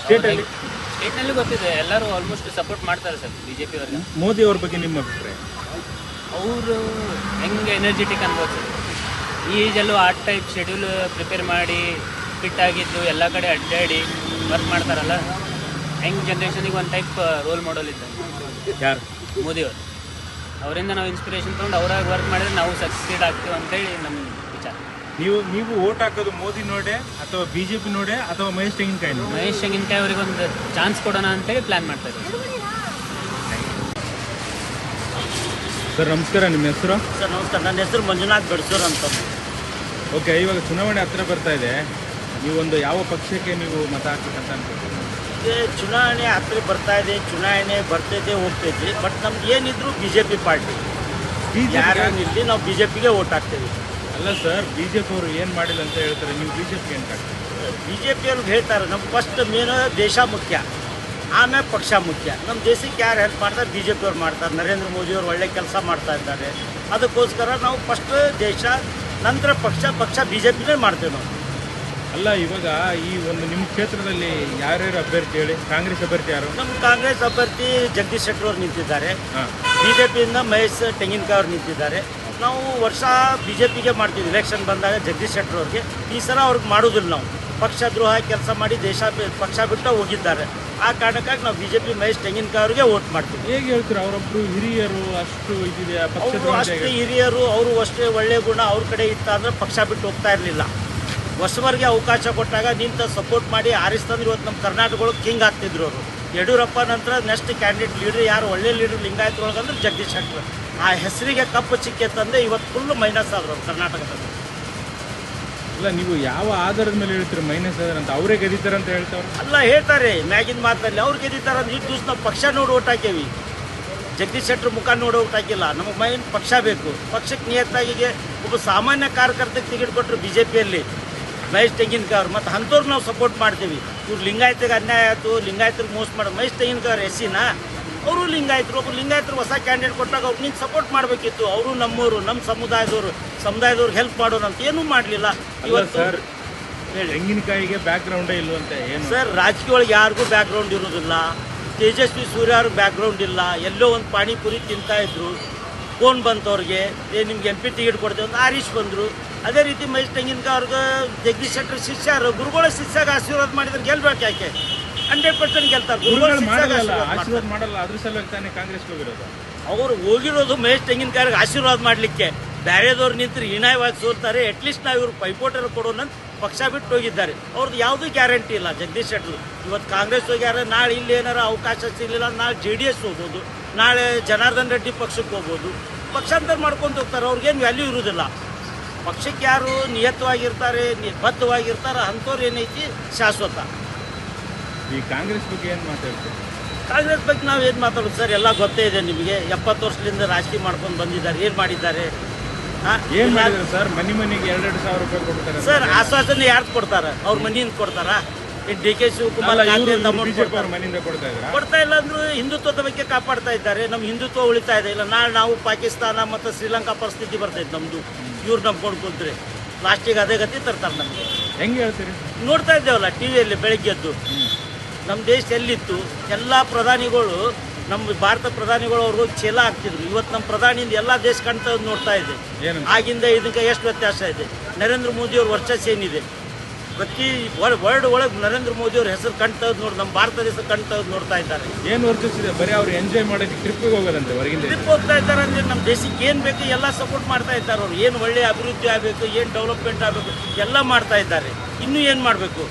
ಸ್ಟೇಟ್ನಲ್ಲಿ ಗೊತ್ತಿದೆ, ಎಲ್ಲರೂ ಆಲ್ಮೋಸ್ಟ್ ಸಪೋರ್ಟ್ ಮಾಡ್ತಾರೆ ಸರ್ ಬಿಜೆಪಿ ಅವ್ರಿಗೆ. ಮೋದಿ ಅವ್ರ ಬಗ್ಗೆ ನಿಮ್ಮ ಅಭಿಪ್ರಾಯ? ಅವರು ಹೆಂಗೆ ಎನರ್ಜೆಟಿಕ್ ಅನ್ಬೋದು ಸರ್. ಈಜಲ್ಲೂ ಆ ಟೈಪ್ ಶೆಡ್ಯೂಲ್ ಪ್ರಿಪೇರ್ ಮಾಡಿ ಫಿಟ್ ಆಗಿದ್ದು ಎಲ್ಲ ಕಡೆ ಅಡ್ಡಾಡಿ ವರ್ಕ್ ಮಾಡ್ತಾರಲ್ಲ, ಹೆಂಗೆ ಜನ್ರೇಷನಿಗೆ ಒಂದು ಟೈಪ್ ರೋಲ್ ಮಾಡೆಲ್ ಇದ್ದಾರೆ ಯಾರು? ಮೋದಿಯವರು. ಅವರಿಂದ ನಾವು ಇನ್ಸ್ಪಿರೇಷನ್ ತೊಗೊಂಡು ಅವರಾಗಿ ವರ್ಕ್ ಮಾಡಿದ್ರೆ ನಾವು ಸಕ್ಸೀಡ್ ಆಗ್ತೀವಿ ಅಂತೇಳಿ ನಮ್ಮ ವಿಚಾರ. ನೀವು ಓಟ್ ಹಾಕೋದು ಮೋದಿ ನೋಡೆ ಅಥವಾ ಬಿಜೆಪಿ ನೋಡೆ ಅಥವಾ ಮಹೇಶ್ ತೆಂಗಿನಕಾಯಿ ನೋಡಿ? ಮಹೇಶ್ ತೆಂಗಿನಕಾಯಿ ಅವರಿಗೆ ಒಂದು ಚಾನ್ಸ್ ಕೊಡೋಣ ಅಂತೇಳಿ ಪ್ಲ್ಯಾನ್ ಮಾಡ್ತಾ ಇದ್ದೀವಿ. ಸರ್ ನಮಸ್ಕಾರ, ನಿಮ್ಮ ಹೆಸರು? ಸರ್ ನಮಸ್ಕಾರ, ನನ್ನ ಹೆಸರು ಮಂಜುನಾಥ್ ಬೆಡ್ಸೂರ್ ಅಂತ. ಓಕೆ, ಇವಾಗ ಚುನಾವಣೆ ಹತ್ರ ಬರ್ತಾ ಇದೆ. ನೀವೊಂದು ಯಾವ ಪಕ್ಷಕ್ಕೆ ನೀವು ಮತ ಹಾಕ್ಬೇಕಂತ ಅನ್ಕೊಳ್ತೀವಿ? ಚುನಾವಣೆ ಹತ್ರ ಬರ್ತಾ ಇದೆ, ಚುನಾವಣೆ ಬರ್ತೈತೆ ಹೋಗ್ತೈತಿ, ಬಟ್ ನಮ್ದು ಏನಿದ್ರು BJP ಪಾರ್ಟಿ. ಯಾರೇನಿಲ್ಲಿ ನಾವು BJPಗೆ ಓಟ್ ಹಾಕ್ತೀವಿ. ಅಲ್ಲ ಸರ್, BJP ಅವರು ಏನು ಮಾಡಿಲ್ಲ ಅಂತ ಹೇಳ್ತಾರೆ, ನೀವು BJPಗೆ ಏನು ಹಾಕ್ತೀವಿ? BJP ಅವ್ರಿಗೆ ಹೇಳ್ತಾರೆ ನಮ್ಗೆ ಫಸ್ಟ್ ಮೇನು ದೇಶ ಮುಖ್ಯ, ಆಮೇಲೆ ಪಕ್ಷ ಮುಖ್ಯ. ನಮ್ಮ ದೇಶಕ್ಕೆ ಯಾರು ಹೆಲ್ಪ್ ಮಾಡ್ತಾರೆ? BJP ಅವ್ರು ಮಾಡ್ತಾರೆ. ನರೇಂದ್ರ ಮೋದಿ ಅವರು ಒಳ್ಳೆ ಕೆಲಸ ಮಾಡ್ತಾ ಇದ್ದಾರೆ. ಅದಕ್ಕೋಸ್ಕರ ನಾವು ಫಸ್ಟ್ ದೇಶ, ನಂತರ ಪಕ್ಷ BJPನೇ ಮಾಡ್ತೇವೆ ನಾವು. ಅಲ್ಲ, ಇವಾಗ ಈ ಒಂದು ನಿಮ್ಮ ಕ್ಷೇತ್ರದಲ್ಲಿ ಯಾರ್ಯಾರು ಅಭ್ಯರ್ಥಿ ಹೇಳಿ? ಕಾಂಗ್ರೆಸ್ ಅಭ್ಯರ್ಥಿ ಯಾರು? ನಮ್ಮ ಕಾಂಗ್ರೆಸ್ ಅಭ್ಯರ್ಥಿ ಜಗದೀಶ್ ಶೆಟ್ಟರ್ ಅವರು ನಿಂತಿದ್ದಾರೆ. BJPಯಿಂದ ಮಹೇಶ್ ತೆಂಗಿನಕಾಯಿ ಅವರು ನಿಂತಿದ್ದಾರೆ. ನಾವು ವರ್ಷ BJPಗೆ ಮಾಡ್ತೀವಿ. ಇಲೆಕ್ಷನ್ ಬಂದಾಗ ಜಗದೀಶ್ ಶೆಟ್ಟರ್ ಅವ್ರಿಗೆ. ಈ ಸಲ ಅವ್ರಿಗೆ ಮಾಡೋದಿಲ್ಲ. ನಾವು ಪಕ್ಷದ್ರೋಹ ಕೆಲಸ ಮಾಡಿ ಪಕ್ಷ ಬಿಟ್ಟು ಹೋಗಿದ್ದಾರೆ. ಆ ಕಾರಣಕ್ಕಾಗಿ ನಾವು BJP ಮಹೇಶ್ ತೆಂಗಿನಕಾಯಿ ಅವ್ರಿಗೆ ವೋಟ್ ಮಾಡ್ತೀವಿ. ಹೇಗೆ ಹೇಳ್ತೀರಾ? ಅವರೊಬ್ಬರು ಹಿರಿಯರು, ಅಷ್ಟು ಇದಿದೆ, ಅವರು ಅಷ್ಟೇ ಹಿರಿಯರು, ಅವರು ಅಷ್ಟೇ ಒಳ್ಳೆಯ ಗುಣ ಅವ್ರ ಕಡೆ ಇತ್ತ ಅಂದರೆ ಪಕ್ಷ ಬಿಟ್ಟು ಹೋಗ್ತಾ ಇರಲಿಲ್ಲ. ಹೊಸಬರಿಗೆ ಅವಕಾಶ ಕೊಟ್ಟಾಗ ನಿಂತ ಸಪೋರ್ಟ್ ಮಾಡಿ ಆರಿಸ್ತಂದ್ರೆ ಇವತ್ತು ನಮ್ಮ ಕರ್ನಾಟಕದೊಳಗೆ ಕಿಂಗ್ ಆಗ್ತಿದ್ರು ಅವರು. ಯಡಿಯೂರಪ್ಪ ನಂತರ ನೆಕ್ಸ್ಟ್ ಕ್ಯಾಂಡಿಡೇಟ್ ಲೀಡ್ರ್ ಯಾರು ಒಳ್ಳೆ ಲೀಡ್ರ್ ಲಿಂಗಾಯತೊಳಗೆ ಅಂದ್ರೆ ಜಗದೀಶ್ ಶೆಟ್ಟರ್. ಆ ಹೆಸರಿಗೆ ಕಪ್ಪು ಚಿಕ್ಕತ್ತಂದ್ರೆ ಇವತ್ತು ಫುಲ್ ಮೈನಸ್ ಆದ್ರು ಕರ್ನಾಟಕದಲ್ಲಿ. ಇಲ್ಲ, ನೀವು ಯಾವ ಆಧಾರದ ಮೇಲೆ ಹೇಳ್ತೀರಿ ಮೈನಸ್ ಆದ್ರೆ ಅಂತ? ಅವರೇ ಗೆದ್ದಿದ್ದಾರೆ ಅಂತ ಹೇಳ್ತಾರೆ. ಅಲ್ಲ, ಹೇಳ್ತಾರೆ ಮ್ಯಾಗಿನ ಮಾತಲ್ಲಿ ಅವ್ರು ಗೆದ್ದಿದ್ದಾರೆ ಅಂದ್ರೆ ಇಷ್ಟು ದಿವಸ ನಾವು ಪಕ್ಷ ನೋಡಿ ಓಟ್ ಹಾಕೇವಿ. ಜಗದೀಶ್ ಶೆಟ್ಟರ್ ಮುಖ ನೋಡಿ ಓಟ್ ಹಾಕಿಲ್ಲ. ನಮಗೆ ಮೈನ್ ಪಕ್ಷ ಬೇಕು. ಪಕ್ಷಕ್ಕೆ ನಿಯತ್ತಾಗಿಗೆ ಒಬ್ಬ ಸಾಮಾನ್ಯ ಕಾರ್ಯಕರ್ತಕ್ಕೆ ಟಿಕೆಟ್ ಕೊಟ್ಟರು BJPಯಲ್ಲಿ ಮಹೇಶ್ ತೆಂಗಿನಕಾಯಿ ಅವ್ರು. ಮತ್ತು ಅಂಥವ್ರು ನಾವು ಸಪೋರ್ಟ್ ಮಾಡ್ತೀವಿ. ಇವ್ರು ಲಿಂಗಾಯತಿಗೆ ಅನ್ಯಾಯ ಆಯಿತು, ಲಿಂಗಾಯತ್ರಿಗೆ ಮೋಸ ಮಾಡೋದು. ಮಹೇಶ್ ತೆಂಗಿನಕಾಯಿ ಅವ್ರು SC ಅವರು ಲಿಂಗಾಯತರು. ಒಬ್ಬರು ಲಿಂಗಾಯತರು ಹೊಸ ಕ್ಯಾಂಡಿಡೇಟ್ ಕೊಟ್ಟಾಗ ಅವ್ರು ನಿಂಗೆ ಸಪೋರ್ಟ್ ಮಾಡಬೇಕಿತ್ತು. ಅವರು ನಮ್ಮವರು, ನಮ್ಮ ಸಮುದಾಯದವ್ರಿಗೆ ಹೆಲ್ಪ್ ಮಾಡೋರು ಅಂತ ಏನೂ ಮಾಡಲಿಲ್ಲ. ಇವತ್ತು ಸರ್, ತೆಂಗಿನಕಾಯಿಗೆ ಬ್ಯಾಕ್ಗ್ರೌಂಡೇ ಇಲ್ವಂತೆ. ಏನು ಸರ್, ರಾಜಕೀಯ ಒಳಗೆ ಯಾರಿಗೂ ಬ್ಯಾಕ್ಗ್ರೌಂಡ್ ಇರೋದಿಲ್ಲ. ತೇಜಸ್ವಿ ಸೂರ್ಯ ಅವ್ರಿಗೆ ಬ್ಯಾಕ್ಗ್ರೌಂಡ್ ಇಲ್ಲ. ಎಲ್ಲೋ ಒಂದು ಪಾನಿಪುರಿ ತಿಂತಾಯಿದ್ರು, ಫೋನ್ ಬಂತವ್ರಿಗೆ, ನಿಮ್ಗೆ MP ಟಿಕೆಟ್ ಕೊಡ್ತೇವೆ ಅಂತ ಹರೀಶ್ ಬಂದರು. ಅದೇ ರೀತಿ ಮಹೇಶ್ ತೆಂಗಿನಕಾಯಿ ಅವ್ರಿಗೆ ಜಗದೀಶ್ ಶೆಟ್ಟರ್ ಶಿಷ್ಯರು, ಗುರುಗಳ ಶಿಷ್ಯಾಗ ಆಶೀರ್ವಾದ ಮಾಡಿದ್ರೆ ಗೆಲ್ಬೇಕು. ಯಾಕೆ 100% ಗೆಲ್ತಾರೆ. ಗುರುಗಳು ಆಶೀರ್ವಾದ ಮಾಡಲ್ಲ, ಅದ್ರ ಸಲುವಾಗಿ ತಾನೇ ಕಾಂಗ್ರೆಸ್ಗೆ ಹೋಗಿರೋದು. ಅವರು ಹೋಗಿರೋದು ಮಹೇಶ್ ತೆಂಗಿನಕಾಯಿಗೆ ಆಶೀರ್ವಾದ ಮಾಡಲಿಕ್ಕೆ. ಬೇರೆದವ್ರು ನಿಂತರೆ ಹೀನಾಯವಾಗಿ ಸೋಲ್ತಾರೆ. ಅಟ್ಲೀಸ್ಟ್ ನಾವು ಇವ್ರು ಪೈಪೋಟರು ಕೊಡೋಣ ಅಂತ ಪಕ್ಷ ಬಿಟ್ಟು ಹೋಗಿದ್ದಾರೆ. ಅವ್ರದ್ದು ಯಾವುದೂ ಗ್ಯಾರಂಟಿ ಇಲ್ಲ. ಜಗದೀಶ್ ಶೆಟ್ಟರ್ ಇವತ್ತು ಕಾಂಗ್ರೆಸ್ ಹೋಗ್ಯಾರ, ನಾಳೆ ಇಲ್ಲಿ ಏನಾರು ಅವಕಾಶ ಸಿಗಲಿಲ್ಲ, ನಾಳೆ JDS ಹೋಗ್ಬೋದು, ನಾಳೆ ಜನಾರ್ದನ್ ರೆಡ್ಡಿ ಪಕ್ಷಕ್ಕೆ ಹೋಗ್ಬೋದು. ಪಕ್ಷಾಂತರ ಮಾಡ್ಕೊಂಡು ಹೋಗ್ತಾರೆ. ಅವ್ರಿಗೇನು ವ್ಯಾಲ್ಯೂ ಇರೋದಿಲ್ಲ. ಪಕ್ಷಕ್ಕೆ ಯಾರು ನಿಯತವಾಗಿರ್ತಾರೆ, ಬದ್ಧವಾಗಿರ್ತಾರೆ, ಅಂಥವ್ರು ಏನೈತಿ ಶಾಶ್ವತ. ಈ ಕಾಂಗ್ರೆಸ್ ಬಗ್ಗೆ ಏನು ಮಾತಾಡ್ತೀವಿ? ಕಾಂಗ್ರೆಸ್ ಬಗ್ಗೆ ನಾವು ಏನು ಮಾತಾಡೋದು ಸರ್? ಎಲ್ಲ ಗೊತ್ತೇ ಇದೆ ನಿಮಗೆ. 70 ವರ್ಷದಿಂದ ರಾಜಕೀಯ ಮಾಡ್ಕೊಂಡು ಬಂದಿದ್ದಾರೆ. ಏನು ಮಾಡಿದ್ದಾರೆ? ಏನು ಮಾಡಿದ್ದಾರೆ ಸರ್? ಮನೆಗೆ 2,000 ರೂಪಾಯಿ ಕೊಡ್ತಾರೆ ಸರ್. ಆಶ್ವಾಸನೆ ಯಾರು ಕೊಡ್ತಾರೆ? ಅವ್ರ ಮನೆಯಿಂದ ಕೊಡ್ತಾರಾ? DK ಶಿವಕುಮಾರ್ ಮನೆಯಿಂದ ಕೊಡ್ತಾ ಇಲ್ಲ ಅಂದ್ರು ಹಿಂದುತ್ವದ ಬಗ್ಗೆ ಕಾಪಾಡ್ತಾ ಇದ್ದಾರೆ. ನಮ್ಮ ಹಿಂದುತ್ವ ಉಳಿತಾ ಇದೆ. ಇಲ್ಲ ನಾಳೆ ನಾವು ಪಾಕಿಸ್ತಾನ ಮತ್ತು ಶ್ರೀಲಂಕಾ ಪರಿಸ್ಥಿತಿ ಬರ್ತೈತೆ ನಮ್ಮದು. ಇವ್ರು ನಂಬ್ಕೊಂಡು ಕೂತ್ರೆ ಲಾಸ್ಟಿಗೆ ಅದೇ ಗತಿ ತರ್ತಾರೆ ನಮಗೆ. ಹೆಂಗೆ ಹೇಳ್ತೀರಿ? ನೋಡ್ತಾ ಇದ್ದೇವಲ್ಲ ಟಿವಿಯಲ್ಲಿ ಬೆಳಗ್ಗೆದ್ದು. ನಮ್ಮ ದೇಶ ಎಲ್ಲಿತ್ತು? ಎಲ್ಲ ಪ್ರಧಾನಿಗಳು, ನಮ್ಮ ಭಾರತ ಪ್ರಧಾನಿಗಳು ಅವ್ರಿಗೂ ಚೀಲ ಆಗ್ತಿದ್ರು. ಇವತ್ತು ನಮ್ಮ ಪ್ರಧಾನಿಯಿಂದ ಎಲ್ಲ ದೇಶ ಕಾಣ್ತಾ ನೋಡ್ತಾ ಇದೆ. ಆಗಿಂದ ಇದಕ್ಕೆ ಎಷ್ಟು ವ್ಯತ್ಯಾಸ ಇದೆ? ನರೇಂದ್ರ ಮೋದಿ ಅವ್ರ ವರ್ಚಸ್ಸು ಏನಿದೆ? ಪ್ರತಿ ವರ್ಲ್ಡ್ ಒಳಗೆ ನರೇಂದ್ರ ಮೋದಿ ಅವ್ರ ಹೆಸರು ಕಾಣ್ತದ್ದು ನೋಡಿ, ನಮ್ಮ ಭಾರತ ದೇಶ ಕಾಣ್ತದ್ದು ನೋಡ್ತಾ ಇದ್ದಾರೆ. ಏನು ವರ್ಚಸ್ಸಿದೆ? ಬರೀ ಅವ್ರು ಎಂಜಾಯ್ ಮಾಡೋದಕ್ಕೆ ಟ್ರಿಪ್ಪಿಗೆ ಹೋಗೋದಂತೆ, ಹೊರಗಿಂದ ಟ್ರಿಪ್ ಹೋಗ್ತಾ ಇದ್ದಾರೆ. ಅಂದರೆ ನಮ್ಮ ದೇಶಕ್ಕೆ ಏನು ಬೇಕು ಎಲ್ಲ ಸಪೋರ್ಟ್ ಮಾಡ್ತಾ ಇದ್ದಾರೆ. ಅವ್ರು ಏನು ಒಳ್ಳೆಯ ಅಭಿವೃದ್ಧಿ ಆಗಬೇಕು, ಏನು ಡೆವಲಪ್ಮೆಂಟ್ ಆಗಬೇಕು ಎಲ್ಲ ಮಾಡ್ತಾ ಇದ್ದಾರೆ. ಇನ್ನೂ ಏನು ಮಾಡಬೇಕು?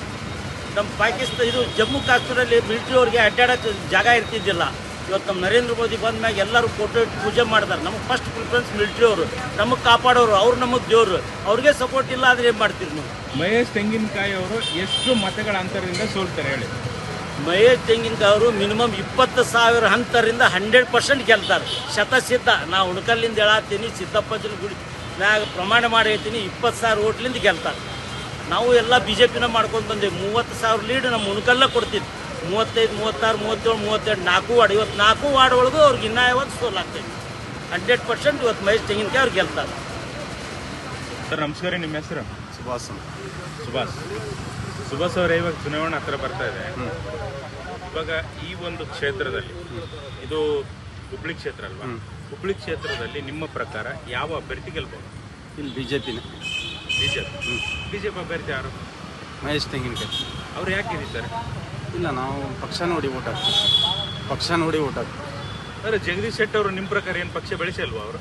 ನಮ್ಮ ಪಾಕಿಸ್ತಾನ ಇದು ಜಮ್ಮು ಕಾಶ್ಮೀರಲ್ಲಿ ಮಿಲಿಟ್ರಿ ಅವ್ರಿಗೆ ಅಡ್ಡಾಡೋಕ್ಕೆ ಜಾಗ ಇರ್ತಿದ್ದಿಲ್ಲ. ಇವತ್ತು ನಮ್ಮ ನರೇಂದ್ರ ಮೋದಿ ಬಂದ ಮ್ಯಾಗ ಎಲ್ಲರೂ ಫೋಟೋ ಇಟ್ಟು ಪೂಜೆ ಮಾಡ್ತಾರೆ. ನಮಗೆ ಫಸ್ಟ್ ಪ್ರಿಫರೆನ್ಸ್ ಮಿಲಿಟ್ರಿ ಅವರು, ನಮಗೆ ಕಾಪಾಡೋರು, ಅವ್ರು ನಮಗೆ ದೇವರು. ಅವ್ರಿಗೆ ಸಪೋರ್ಟ್ ಇಲ್ಲ ಆದರೆ ಏನು ಮಾಡ್ತೀರಿ ನೀವು? ಮಹೇಶ್ ತೆಂಗಿನಕಾಯಿ ಅವರು ಎಷ್ಟು ಮತಗಳ ಅಂತರದಿಂದ ಸೋಲ್ತಾರೆ ಹೇಳಿ? ಮಹೇಶ್ ತೆಂಗಿನಕಾಯಿ ಅವರು ಮಿನಿಮಮ್ 20,000 ಹಂತರಿಂದ 100% ಗೆಲ್ತಾರೆ. ಶತಸಿದ್ಧ ನಾ ಉಣಕಲ್ಲಿಂದ ಹೇಳತ್ತೀನಿ, ಸಿದ್ದಪ್ಪನ ಗುಡಿ ಮ್ಯಾಗ ಪ್ರಮಾಣ ಮಾಡಿ ಹೇಳ್ತೀನಿ, 20,000 ಓಟ್ಲಿಂದ ಗೆಲ್ತಾರೆ. ನಾವು ಎಲ್ಲ BJPನ ಮಾಡ್ಕೊಂಡು ಬಂದೇವೆ. 30,000 ಲೀಡ್ ನಮ್ಮ ಉಣಕಲ್ಲ ಕೊಡ್ತಿದ್ವಿ. 35, 36, 37, 38 4 ವಾರ್ಡ್. ಇವತ್ತು 4 ವಾರ್ಡ್ ಒಳಗೂ ಅವ್ರಿಗೆ ಇನ್ನೂ ಯಾವತ್ತು ಸೋಲಾಗ್ತೈತಿ. 100% ಇವತ್ತು ಮಹೇಶ್ ತೆಂಗಿನಕಾಯಿ ಅವ್ರು ಗೆಲ್ತಾರೆ. ಸರ್ ನಮಸ್ಕಾರ, ನಿಮ್ಮ ಹೆಸರು? ಸುಭಾಷ್. ಸುಭಾಷ್ ಅವರೇ, ಇವಾಗ ಚುನಾವಣೆ ಹತ್ರ ಬರ್ತಾ ಇದೆ. ಇವಾಗ ಈ ಒಂದು ಕ್ಷೇತ್ರದಲ್ಲಿ, ಇದು ಹುಬ್ಳಿ ಕ್ಷೇತ್ರ ಅಲ್ವಾ, ಹುಬ್ಳಿ ಕ್ಷೇತ್ರದಲ್ಲಿ ನಿಮ್ಮ ಪ್ರಕಾರ ಯಾವ ಅಭ್ಯರ್ಥಿ ಗೆಲ್ಬಹುದು? ಇಲ್ಲಿ ಬಿಜೆಪಿ ಅಭ್ಯರ್ಥಿ ಯಾರು? ಮಹೇಶ್ ತೆಂಗಿನಕಾಯಿ. ಅವ್ರು ಯಾಕೆ ಗೆದ್ದಿದ್ದಾರೆ? ಇಲ್ಲ, ನಾವು ಪಕ್ಷ ನೋಡಿ ಓಟ್ ಹಾಕ್ತೀವಿ. ಅಂದರೆ ಜಗದೀಶ್ ಶೆಟ್ಟರ್ ಅವರು ನಿಮ್ಮ ಪ್ರಕಾರ ಏನು ಪಕ್ಷ ಬೆಳೆಸಲ್ವಾ ಅವರು?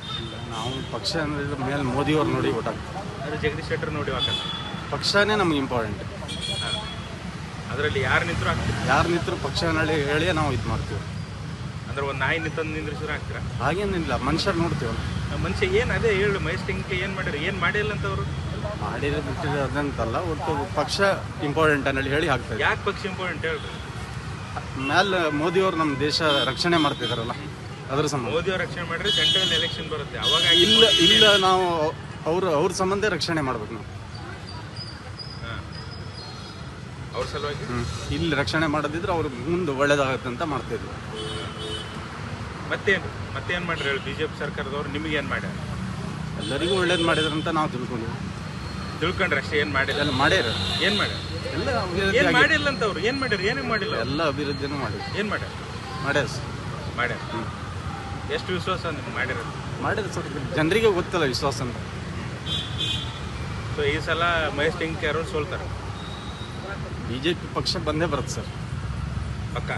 ನಾವು ಪಕ್ಷ ಅಂದ್ರೆ ಮೇಲೆ ಮೋದಿಯವ್ರು ನೋಡಿ ಓಟ್ ಹಾಕ್ತೀವಿ. ಅಂದರೆ ಜಗದೀಶ್ ಶೆಟ್ಟರ್ ನೋಡಿ ಹಾಕಲ್ಲ. ಪಕ್ಷನೇ ನಮ್ಗೆ ಇಂಪಾರ್ಟೆಂಟ್. ಅದರಲ್ಲಿ ಯಾರು ನಿಂತರೂ ಆಗ್ತದೆ. ಪಕ್ಷ ಹೇಳಿ ನಾವು ಇದು ಮಾಡ್ತೀವಿ. ಅಂದ್ರೆ ಒಂದು ನಾಯಿ ನಿಂದ್ರಿಸಿದ್ರೆ ಹಾಕ್ತೀರಾ? ಹಾಗೇನಿಲ್ಲ, ಮನುಷ್ಯರು ನೋಡ್ತೀವಲ್ಲ. ಮನುಷ್ಯ ಏನು ಅದೇ ಹೇಳು, ಮಹೇಶ್ ತೆಂಗಿನಕಾಯಿ ಏನು ಮಾಡಿದ್ರು, ಏನು ಮಾಡಿಲ್ಲ ಅಂತ ಅವರು ಬಿಟ್ಟಿದ್ರೆ ಅದಂತಲ್ಲ, ಒಟ್ಟು ಪಕ್ಷ ಇಂಪಾರ್ಟೆಂಟ್ ಅನ್ನೋದು ಹೇಳಿ ಹಾಕ್ತಾರೆ. ಯಾಕೆ ಪಕ್ಷ ಇಂಪಾರ್ಟೆಂಟ್ ಹೇಳ್ರಿ? ಮೇಲೆ ಮೋದಿಯವರು ನಮ್ಮ ದೇಶ ರಕ್ಷಣೆ ಮಾಡ್ತಿದಾರಲ್ಲ, ಅದ್ರ ಸಂಬಂಧ. ಮೋದಿ ಅವ್ರು ರಕ್ಷಣೆ ಮಾಡಿದ್ರೆ ಸೆಂಟ್ರಲ್ ಎಲೆಕ್ಷನ್ ಬರುತ್ತೆ ಅವಾಗ. ಇಲ್ಲ ನಾವು ಅವ್ರ ಸಂಬಂಧ ರಕ್ಷಣೆ ಮಾಡ್ಬೇಕು ನಾವು. ಅವ್ರ ಸಲುವಾಗಿ ಇಲ್ಲಿ ರಕ್ಷಣೆ ಮಾಡೋದಿದ್ರೆ ಅವ್ರು ಮುಂದೆ ಒಳ್ಳೇದಾಗತ್ತೆ ಅಂತ ಮಾಡ್ತಿದ್ವಿ. ಮತ್ತೇನು ಮಾಡ್ರಿ ಹೇಳಿ? BJP ಸರ್ಕಾರದವ್ರು ನಿಮಗೆ ಏನು ಮಾಡ್ಯಾರ? ಎಲ್ಲರಿಗೂ ಒಳ್ಳೇದು ಮಾಡಿದ್ರಂತ ನಾವು ತಿಳ್ಕೊಂಡ್ರೆ ಅಷ್ಟೇ. ಏನು ಮಾಡಿಲ್ಲ? ಎಲ್ಲ ಮಾಡ್ಯಾರ. ಏನು ಮಾಡ್ಯಾರ? ಎಲ್ಲ ಏನು ಮಾಡಿಲ್ಲ ಅಂತ ಅವ್ರು ಏನು ಮಾಡ್ಯಾರ? ಏನೇ ಮಾಡಿಲ್ಲ. ಎಲ್ಲ ಅಭಿವೃದ್ಧಿನೂ ಮಾಡಿದ್ರು. ಏನು ಮಾಡ್ಯಾರ? ಎಷ್ಟು ವಿಶ್ವಾಸ ನಿಮ್ಗೆ ಮಾಡಿರೋದು? ಸ್ವಲ್ಪ ಜನರಿಗೆ ಗೊತ್ತಲ್ಲ ವಿಶ್ವಾಸ ಅಂತ. ಸೊ ಈ ಸಲ ಮಹೇಶ್ ತೆಂಗಿನಕಾಯಿ ಅವರು ಸೋಲ್ತಾರೆ. BJP ಪಕ್ಷ ಬಂದೇ ಬರುತ್ತೆ ಸರ್, ಪಕ್ಕ.